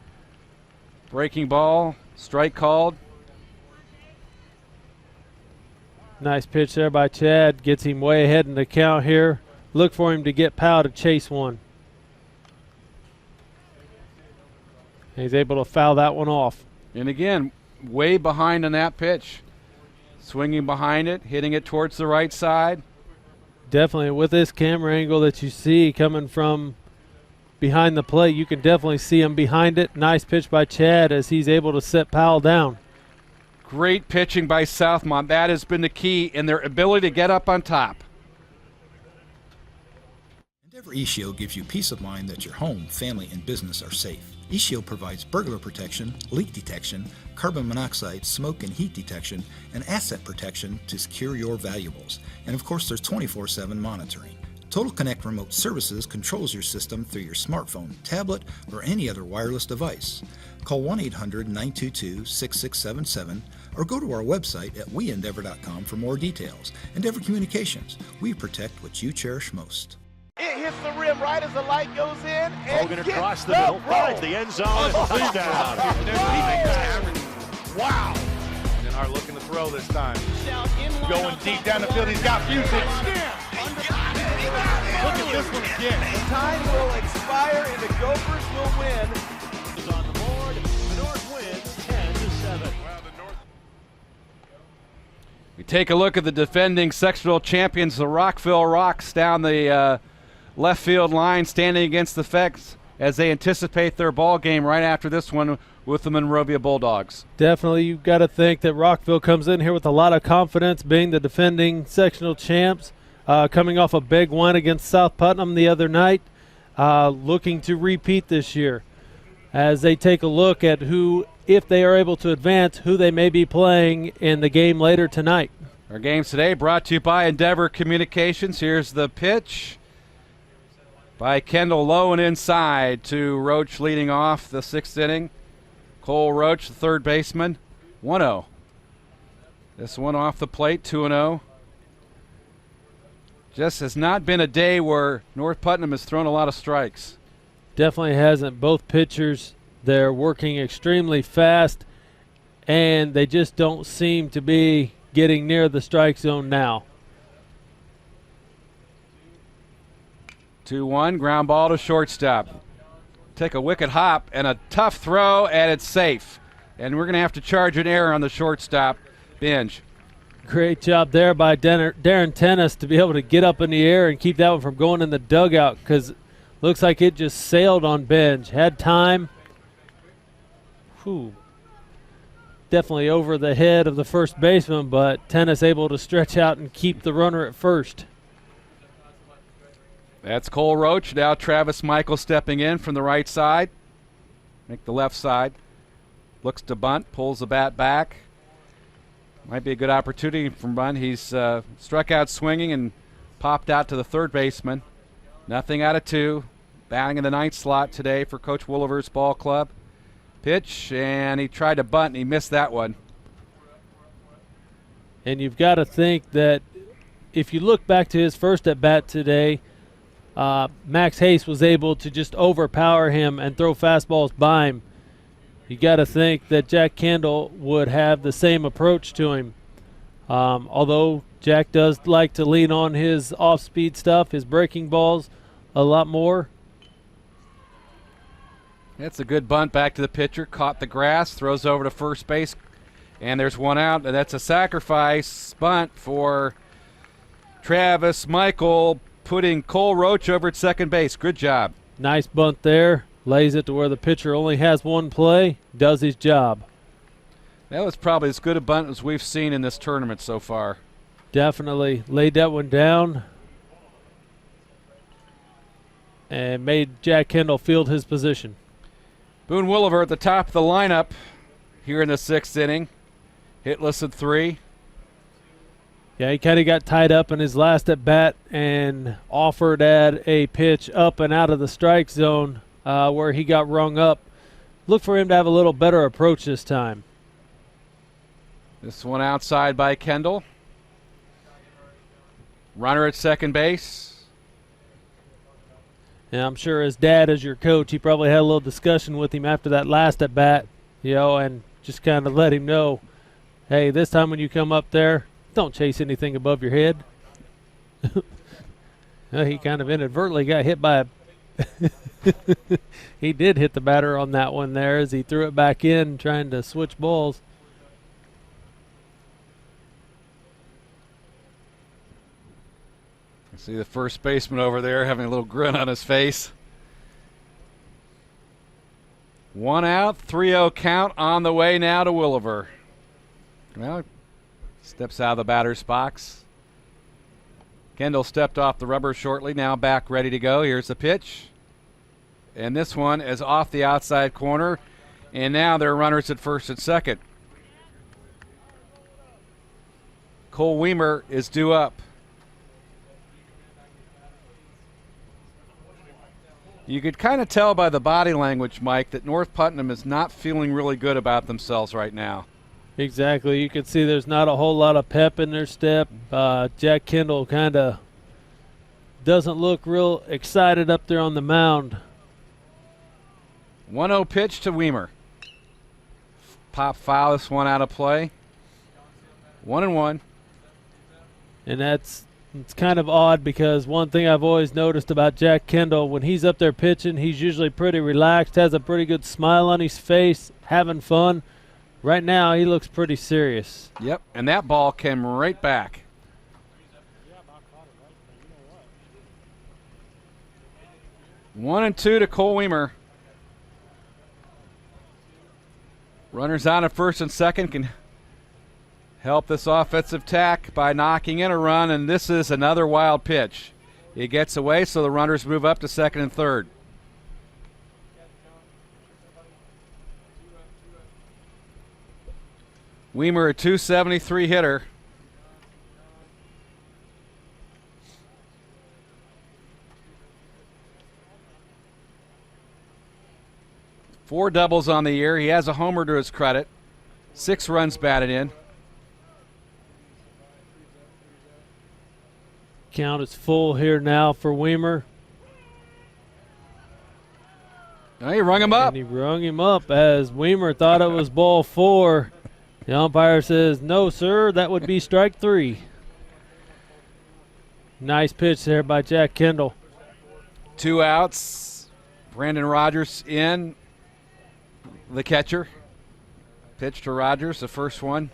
Breaking ball, strike called. Nice pitch there by Chad. Gets him way ahead in the count here. Look for him to get Powell to chase one. He's able to foul that one off. And again, way behind on that pitch. Swinging behind it, hitting it towards the right side. Definitely, with this camera angle that you see coming from behind the plate, you can definitely see him behind it. Nice pitch by Chad as he's able to set Powell down. Great pitching by Southmont. That has been the key in their ability to get up on top. Endeavor eShield gives you peace of mind that your home, family, and business are safe. eShield provides burglar protection, leak detection, carbon monoxide, smoke and heat detection, and asset protection to secure your valuables. And of course, there's 24/7 monitoring. Total Connect Remote Services controls your system through your smartphone, tablet, or any other wireless device. Call 1-800-922-6677 or go to our website at weendeavor.com for more details. Endeavor Communications, we protect what you cherish most. It hits the rim right as the light goes in. And Hogan across the middle, finds the end zone, and touchdown. Wow. And are looking to throw this time. Going deep down the field. He's got Fusich. Look at this one again. Time will expire and the Gophers will win. Is on the board. The North wins 10-7. We take a look at the defending sectional champions, the Rockville Rocks, down the left field line, standing against the Fecks as they anticipate their ball game right after this one with the Monrovia Bulldogs. Definitely, you've got to think that Rockville comes in here with a lot of confidence, being the defending sectional champs, coming off a big win against South Putnam the other night, looking to repeat this year as they take a look at who, if they are able to advance, who they may be playing in the game later tonight. Our games today brought to you by Endeavor Communications. Here's the pitch by Kendall, low and inside to Roach, leading off the 6th inning. Cole Roach, the third baseman, 1-0. This one off the plate, 2-0. Just has not been a day where North Putnam has thrown a lot of strikes. Definitely hasn't. Both pitchers, they're working extremely fast, and they just don't seem to be getting near the strike zone now. 2-1, ground ball to shortstop. Take a wicked hop and a tough throw, and it's safe. And we're going to have to charge an error on the shortstop bench. Great job there by Darren Tennis to be able to get up in the air and keep that one from going in the dugout, because looks like it just sailed on Benj. Had time. Whew. Definitely over the head of the first baseman, but Tennis able to stretch out and keep the runner at first. That's Cole Roach. Now Travis Michael stepping in from the right side. Make the left side. Looks to bunt, pulls the bat back. Might be a good opportunity from bunt. He's struck out swinging and popped out to the third baseman. Nothing out of 2. Batting in the 9th slot today for Coach Wooliver's ball club. Pitch, and he tried to bunt, and he missed that one. And you've got to think that if you look back to his first at bat today, Max Hayes was able to just overpower him and throw fastballs by him. You got to think that Jack Kendall would have the same approach to him. Although Jack does like to lean on his off-speed stuff, his breaking balls a lot more. That's a good bunt back to the pitcher. Caught the grass, throws over to first base, and there's one out. And that's a sacrifice bunt for Travis Michael, putting Cole Roach over at second base. Good job. Nice bunt there. Lays it to where the pitcher only has one play. Does his job. That was probably as good a bunt as we've seen in this tournament so far. Definitely laid that one down and made Jack Kendall field his position. Boone Williver at the top of the lineup here in the 6th inning. Hitless at 3. Yeah, he kind of got tied up in his last at bat and offered at a pitch up and out of the strike zone where he got rung up. Look for him to have a little better approach this time. This one outside by Kendall. Runner at second base. And I'm sure his dad, as your coach, he probably had a little discussion with him after that last at bat, and just kind of let him know, hey, this time when you come up there, don't chase anything above your head. Well, he kind of inadvertently got hit by he did hit the batter on that one there as he threw it back in trying to switch balls. See the first baseman over there having a little grin on his face. 1 out, 3-0 count on the way now to Williver. Well, steps out of the batter's box. Kendall stepped off the rubber shortly, now back ready to go. Here's the pitch. And this one is off the outside corner. And now there are runners at first and second. Cole Weimer is due up. You could kind of tell by the body language, Mike, that North Putnam is not feeling really good about themselves right now. Exactly. You can see there's not a whole lot of pep in their step. Jack Kendall kind of doesn't look real excited up there on the mound. 1-0 pitch to Weimer. Pop foul this one out of play. 1-1. And it's kind of odd because one thing I've always noticed about Jack Kendall, when he's up there pitching, he's usually pretty relaxed, has a pretty good smile on his face, having fun. Right now, he looks pretty serious. Yep, and that ball came right back. One and two to Cole Weimer. Runners on at first and second can help this offensive tack by knocking in a run, and this is another wild pitch. It gets away, so the runners move up to second and third. Weimer, a .273 hitter. Four doubles on the year. He has a homer to his credit. 6 runs batted in. Count is full here now for Weimer. Oh, he rung him up. And he rung him up as Weimer thought it was ball 4. The umpire says, no, sir, that would be strike 3. Nice pitch there by Jack Kendall. 2 outs. Brandon Rogers in, the catcher. Pitch to Rogers, the first one.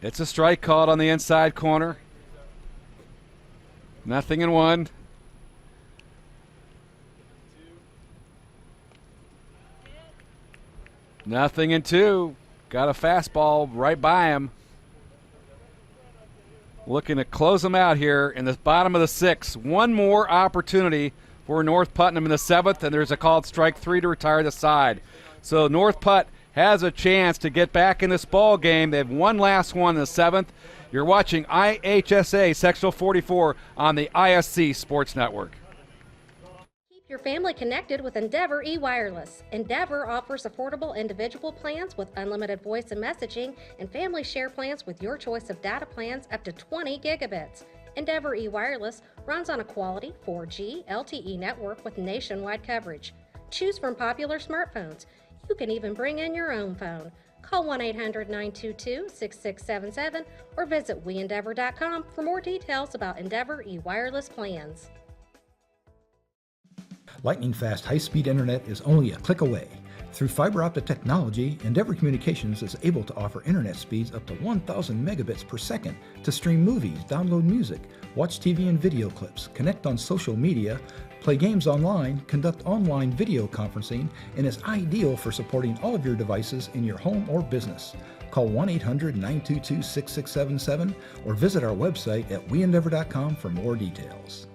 It's a strike called on the inside corner. 0-1. Nothing and 2. Got a fastball right by him. Looking to close them out here in the bottom of the 6th. One more opportunity for North Putnam in the 7th, and there's a called strike 3 to retire the side. So North Putt has a chance to get back in this ball game. They have one last one in the 7th. You're watching IHSAA Sectional 44 on the ISC Sports Network. Your family connected with Endeavor eWireless. Endeavor offers affordable individual plans with unlimited voice and messaging and family share plans with your choice of data plans up to 20 gigabits. Endeavor eWireless runs on a quality 4G LTE network with nationwide coverage. Choose from popular smartphones. You can even bring in your own phone. Call 1-800-922-6677 or visit weendeavor.com for more details about Endeavor eWireless plans. Lightning-fast high-speed internet is only a click away. Through fiber optic technology, Endeavor Communications is able to offer internet speeds up to 1,000 megabits per second to stream movies, download music, watch TV and video clips, connect on social media, play games online, conduct online video conferencing, and is ideal for supporting all of your devices in your home or business. Call 1-800-922-6677 or visit our website at weendeavor.com for more details.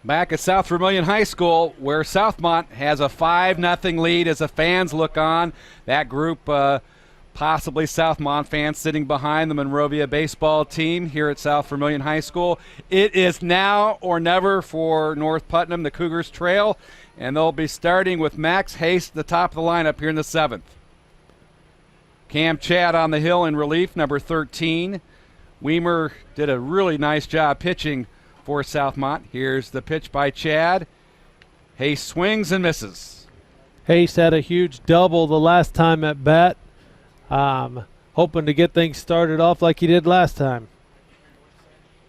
Back at South Vermilion High School, where Southmont has a 5-0 lead as the fans look on. That group, possibly Southmont fans, sitting behind the Monrovia baseball team here at South Vermilion High School. It is now or never for North Putnam. The Cougars trail, and they'll be starting with Max Hayes at the top of the lineup here in the 7th. Cam Chad on the hill in relief, number 13. Weimer did a really nice job pitching for Southmont. Here's the pitch by Chad. Hayes swings and misses. Hayes had a huge double the last time at bat. Hoping to get things started off like he did last time.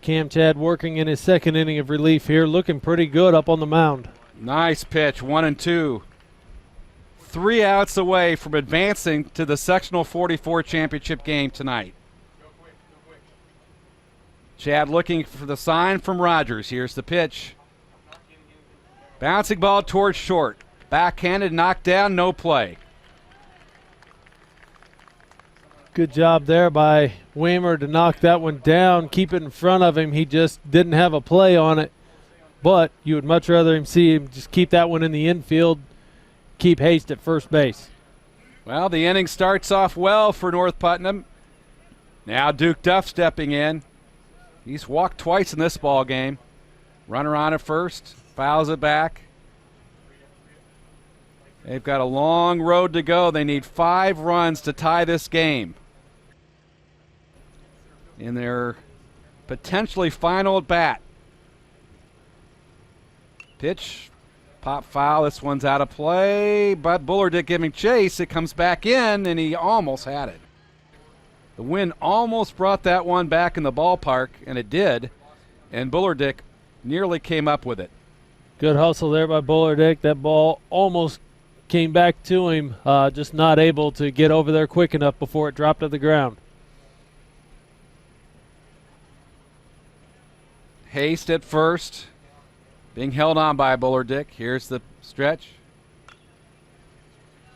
Cam Chad working in his second inning of relief here, looking pretty good up on the mound. Nice pitch, 1-2. 3 outs away from advancing to the Sectional 44 championship game tonight. Chad looking for the sign from Rogers. Here's the pitch. Bouncing ball towards short. Backhanded, knocked down, no play. Good job there by Weimer to knock that one down, keep it in front of him. He just didn't have a play on it, but you would much rather see him just keep that one in the infield, keep Hayes at first base. Well, the inning starts off well for North Putnam. Now Duke Duff stepping in. He's walked twice in this ball game. Runner on at first, fouls it back. They've got a long road to go. They need 5 runs to tie this game in their potentially final at bat. Pitch, pop foul. This one's out of play, but Bullardick giving chase. It comes back in, and he almost had it. The wind almost brought that one back in the ballpark, and it did, and Bullardick nearly came up with it. Good hustle there by Bullardick. That ball almost came back to him, just not able to get over there quick enough before it dropped to the ground. Haste at first, being held on by Bullardick. Here's the stretch.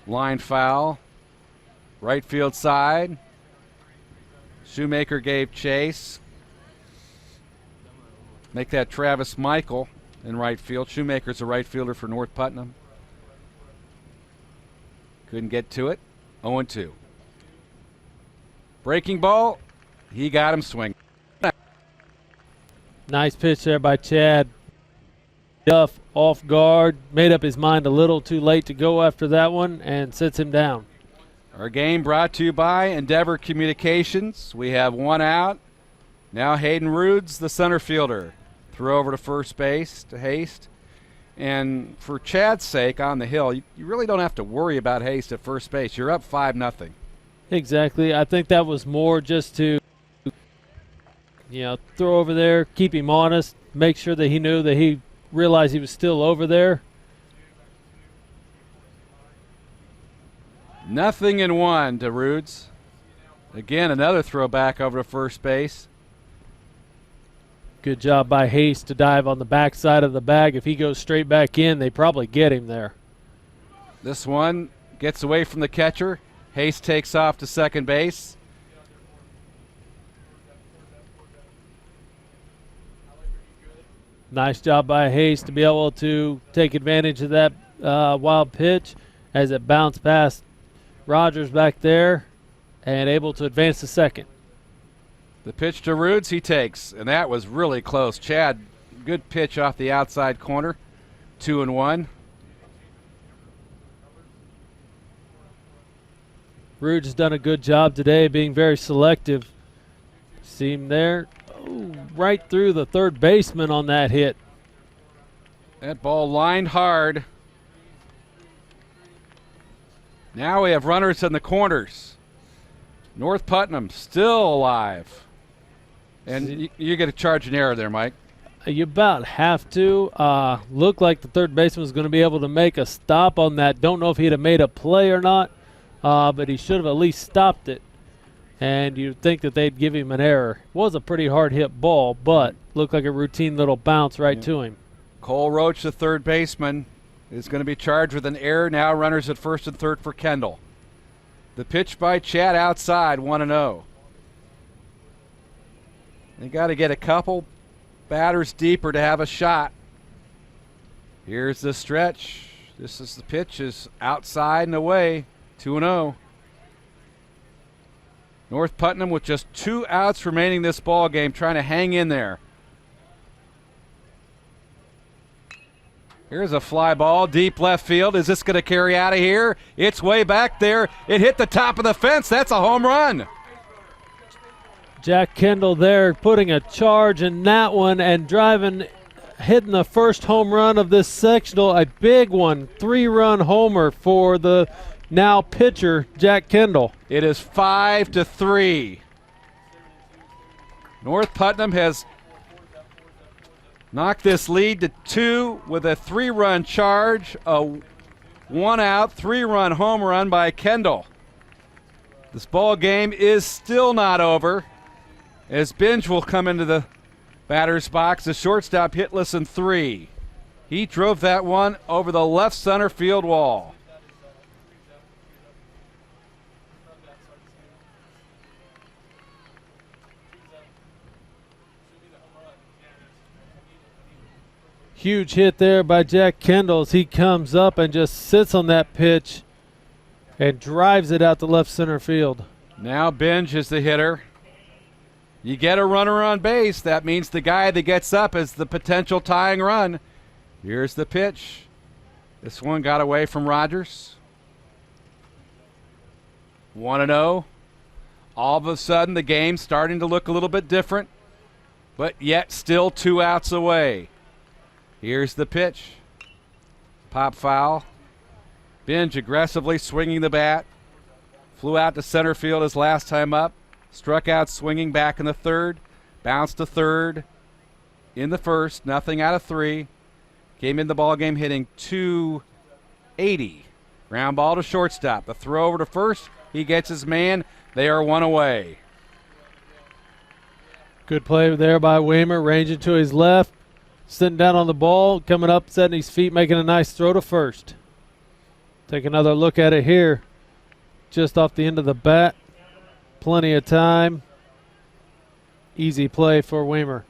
Line foul. Right field side. Shoemaker gave chase. Make that Travis Michael in right field. Shoemaker's a right fielder for North Putnam. Couldn't get to it. 0-2. Breaking ball. He got him swinging. Nice pitch there by Chad. Duff off guard. Made up his mind a little too late to go after that one and sits him down. Our game brought to you by Endeavor Communications. We have 1 out. Now Hayden Rudes, the center fielder. Throw over to first base to Haste. And for Chad's sake on the hill, you really don't have to worry about Haste at first base. You're up 5-0. Exactly. I think that was more just to, throw over there, keep him honest, make sure that he knew that he realized he was still over there. 0-1 to Rudes. Again, another throw back over to first base. Good job by Hayes to dive on the backside of the bag. If he goes straight back in, they probably get him there. This one gets away from the catcher. Hayes takes off to second base. Nice job by Hayes to be able to take advantage of that wild pitch as it bounced past Rogers back there and able to advance to second. The pitch to Roods he takes, and that was really close. Chad, good pitch off the outside corner. 2-1. Roods has done a good job today being very selective. See him there. Oh, right through the third baseman on that hit. That ball lined hard. Now we have runners in the corners. North Putnam still alive. And you get a charge an error there, Mike. You about have to. Looked like the third baseman was going to be able to make a stop on that. Don't know if he'd have made a play or not, but he should have at least stopped it. And you'd think that they'd give him an error. Was a pretty hard hit ball, but looked like a routine little bounce right to him. Cole Roach, the third baseman, is going to be charged with an error. Now runners at first and third for Kendall. The pitch by Chad outside, 1-0. They got to get a couple batters deeper to have a shot. Here's the stretch. This is the pitch is outside and away, 2-0. North Putnam with just 2 outs remaining this ball game, trying to hang in there. Here's a fly ball, deep left field. Is this going to carry out of here? It's way back there. It hit the top of the fence. That's a home run. Jack Kendall there putting a charge in that one and hitting the first home run of this sectional. A big one, 3-run homer for the now pitcher, Jack Kendall. It is 5-3. North Putnam has knocked this lead to 2 with a 3-run charge, a 1-out, 3-run home run by Kendall. This ball game is still not over, as Binge will come into the batter's box. The shortstop hitless in 3. He drove that one over the left center field wall. Huge hit there by Jack Kendall as he comes up and just sits on that pitch and drives it out to left center field. Now Binge is the hitter. You get a runner on base, that means the guy that gets up is the potential tying run. Here's the pitch. This one got away from Rogers. 1-0. All of a sudden the game's starting to look a little bit different, but yet still 2 outs away. Here's the pitch. Pop foul. Binge aggressively swinging the bat. Flew out to center field his last time up. Struck out swinging back in the third. Bounced to third in the first. Nothing out of 3. Came in the ball game hitting .280. Ground ball to shortstop. The throw over to first. He gets his man. They are 1 away. Good play there by Weimer. Ranging to his left. Sitting down on the ball, coming up, setting his feet, making a nice throw to first. Take another look at it here. Just off the end of the bat. Plenty of time. Easy play for Weimer.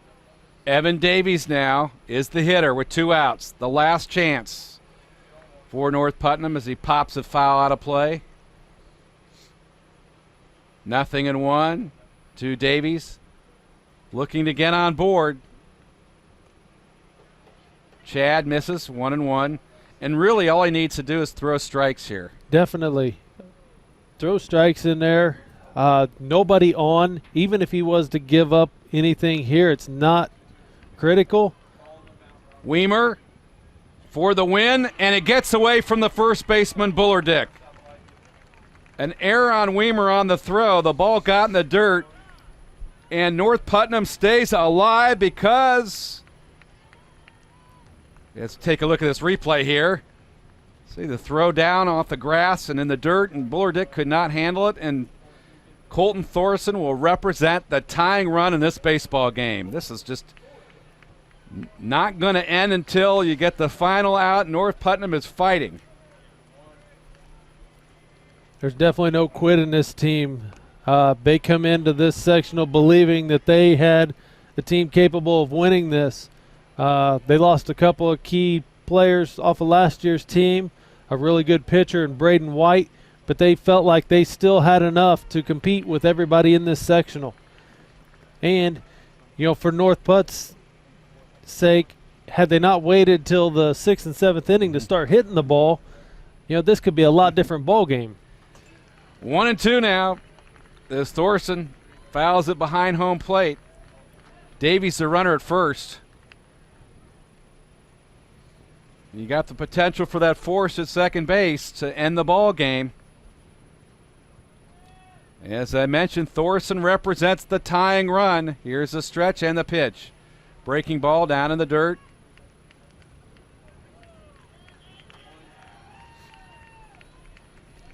Evan Davies now is the hitter with 2 outs. The last chance for North Putnam as he pops a foul out of play. 0-1 to Davies. Looking to get on board. Chad misses 1-1. And really all he needs to do is throw strikes here. Definitely. Throw strikes in there. Nobody on. Even if he was to give up anything here, it's not critical. Weimer for the win, and it gets away from the first baseman, Bullerdick. An error on Weimer on the throw. The ball got in the dirt, and North Putnam stays alive because... Let's take a look at this replay here. See the throw down off the grass and in the dirt, and Bullerdick could not handle it, and Colton Thorson will represent the tying run in this baseball game. This is just Not going to end until you get the final out. North Putnam is fighting. There's definitely no quit in this team. They come into this sectional believing that they had a team capable of winning this. They lost a couple of key players off of last year's team, a really good pitcher in Braden White, but they felt like they still had enough to compete with everybody in this sectional. And, for North Putt's sake, had they not waited till the 6th and 7th inning to start hitting the ball, this could be a lot different ball game. 1-2 now. As Thorson fouls it behind home plate. Davies the runner at first. You got the potential for that force at second base to end the ball game. As I mentioned, Thorson represents the tying run. Here's the stretch and the pitch. Breaking ball down in the dirt.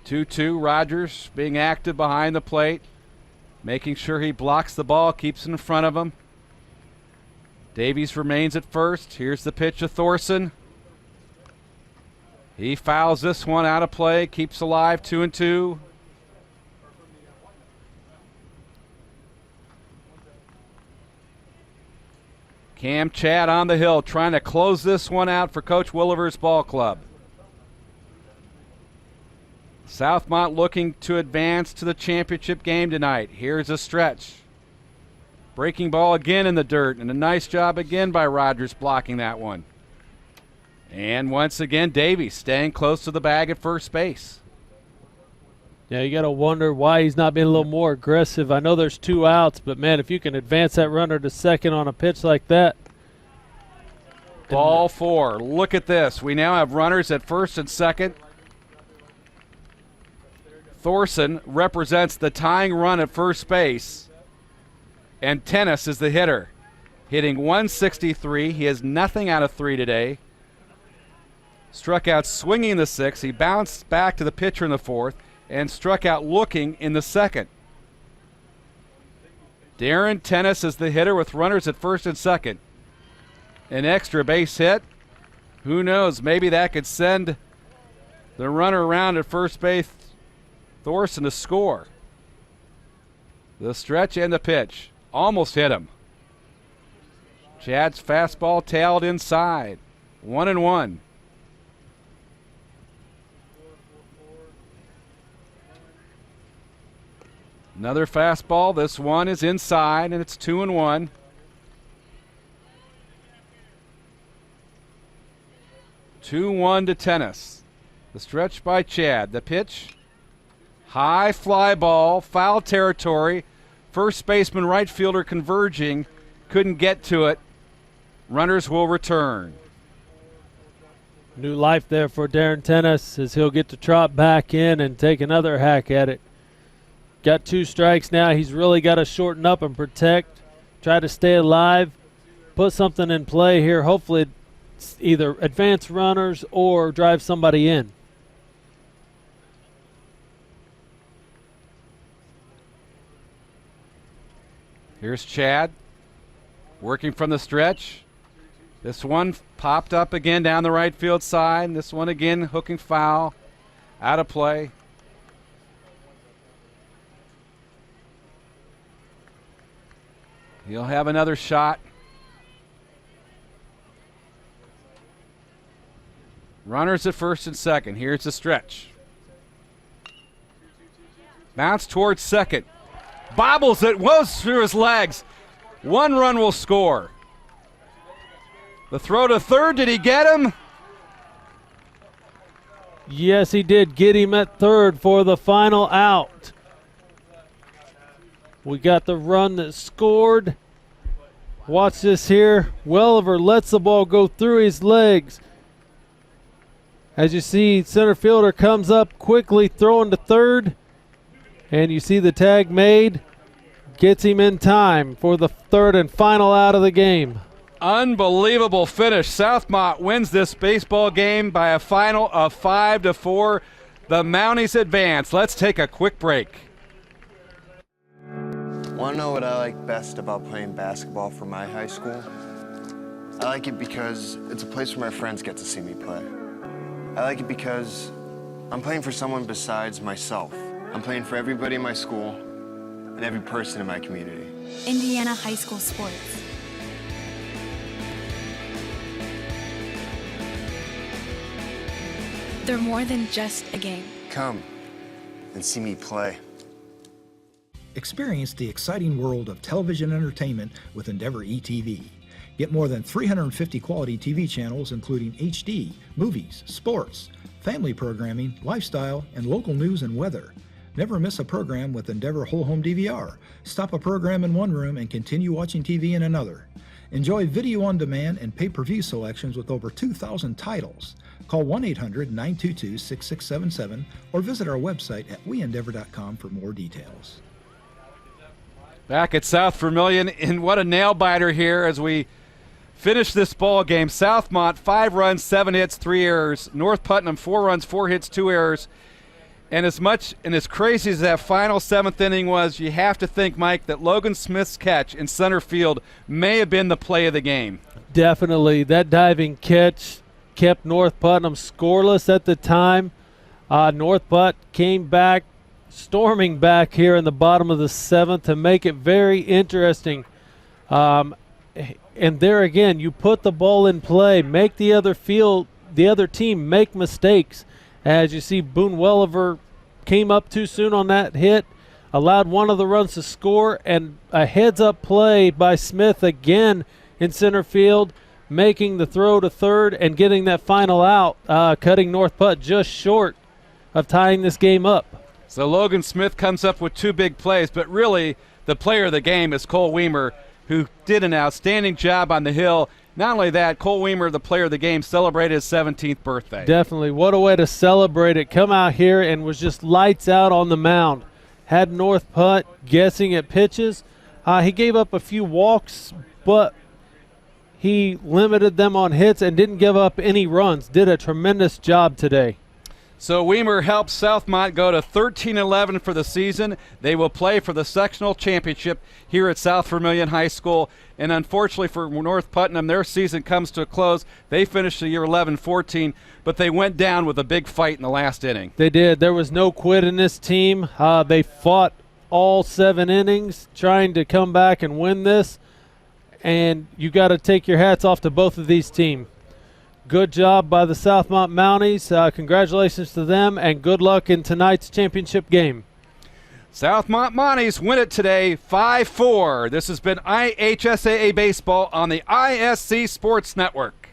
Two-two. Rogers being active behind the plate, making sure he blocks the ball, keeps it in front of him. Davies remains at first. Here's the pitch of Thorson. He fouls this one out of play, keeps alive, 2-2. Cam Chad on the hill trying to close this one out for Coach Williver's ball club. Southmont looking to advance to the championship game tonight. Here's a stretch. Breaking ball again in the dirt, and a nice job again by Rogers blocking that one. And once again, Davies staying close to the bag at first base. Yeah, you got to wonder why he's not being a little more aggressive. I know there's 2 outs, but, man, if you can advance that runner to second on a pitch like that. Ball 4. Look at this. We now have runners at first and second. Thorson represents the tying run at first base, and Tennis is the hitter, hitting 163. He has nothing out of 3 today. Struck out swinging in the 6th. He bounced back to the pitcher in the 4th and struck out looking in the 2nd. Darren Tennis is the hitter with runners at first and second. An extra base hit. Who knows? Maybe that could send the runner around at first base, Thorson, to score. The stretch and the pitch. Almost hit him. Chad's fastball tailed inside. 1-1. Another fastball. This one is inside, and it's 2-1. To Tennis. The stretch by Chad. The pitch. High fly ball. Foul territory. First baseman, right fielder converging. Couldn't get to it. Runners will return. New life there for Darren Tennis as he'll get to trot back in and take another hack at it. Got 2 strikes now. He's really got to shorten up and protect, try to stay alive, put something in play here. Hopefully it's either advance runners or drive somebody in. Here's Chad working from the stretch. This one popped up again down the right field side. This one again hooking foul, out of play. He'll have another shot. Runners at first and second. Here's the stretch. Bounce towards second. Bobbles it, was through his legs. 1 run will score. The throw to third, did he get him? Yes, he did get him at third for the final out. We got the run that scored. Watch this here. Welliver lets the ball go through his legs. As you see, center fielder comes up quickly, throwing to third. And you see the tag made. Gets him in time for the third and final out of the game. Unbelievable finish. Southmont wins this baseball game by a final of 5-4. The Mounties advance. Let's take a quick break. Want to know what I like best about playing basketball for my high school? I I like it because it's a place where my friends get to see me play. I like it because I'm playing for someone besides myself. I'm playing for everybody in my school and every person in my community. Indiana high school sports. They're more than just a game. Come and see me play. Experience the exciting world of television entertainment with Endeavor ETV. Get more than 350 quality TV channels including HD, movies, sports, family programming, lifestyle, and local news and weather. Never miss a program with Endeavor Whole Home DVR. Stop a program in one room and continue watching TV in another. Enjoy video on demand and pay-per-view selections with over 2,000 titles. Call 1-800-922-6677 or visit our website at weendeavor.com for more details. Back at South Vermilion, and what a nail-biter here as we finish this ball game. Southmont, 5 runs, 7 hits, 3 errors. North Putnam, 4 runs, 4 hits, 2 errors. And as much and as crazy as that final 7th inning was, you have to think, Mike, that Logan Smith's catch in center field may have been the play of the game. Definitely. That diving catch kept North Putnam scoreless at the time. North Putt came back, storming back here in the bottom of the 7th to make it very interesting. And there again, you put the ball in play, make the other team make mistakes. As you see, Boone Welliver came up too soon on that hit, allowed one of the runs to score, and a heads-up play by Smith again in center field, making the throw to third and getting that final out, cutting North Putt just short of tying this game up. So Logan Smith comes up with 2 big plays, but really the player of the game is Cole Weimer, who did an outstanding job on the hill. Not only that, Cole Weimer, the player of the game, celebrated his 17th birthday. Definitely. What a way to celebrate it. Come out here and was just lights out on the mound. Had North Putt guessing at pitches. He gave up a few walks, but he limited them on hits and didn't give up any runs. Did a tremendous job today. So Weimer helps Southmont go to 13-11 for the season. They will play for the sectional championship here at South Vermilion High School. And unfortunately for North Putnam, their season comes to a close. They finished the year 11-14, but they went down with a big fight in the last inning. They did. There was no quit in this team. They fought all 7 innings trying to come back and win this. And you got to take your hats off to both of these teams. Good job by the Southmont Mounties. Congratulations to them, and good luck in tonight's championship game. Southmont Mounties win it today, 5-4. This has been IHSAA Baseball on the ISC Sports Network.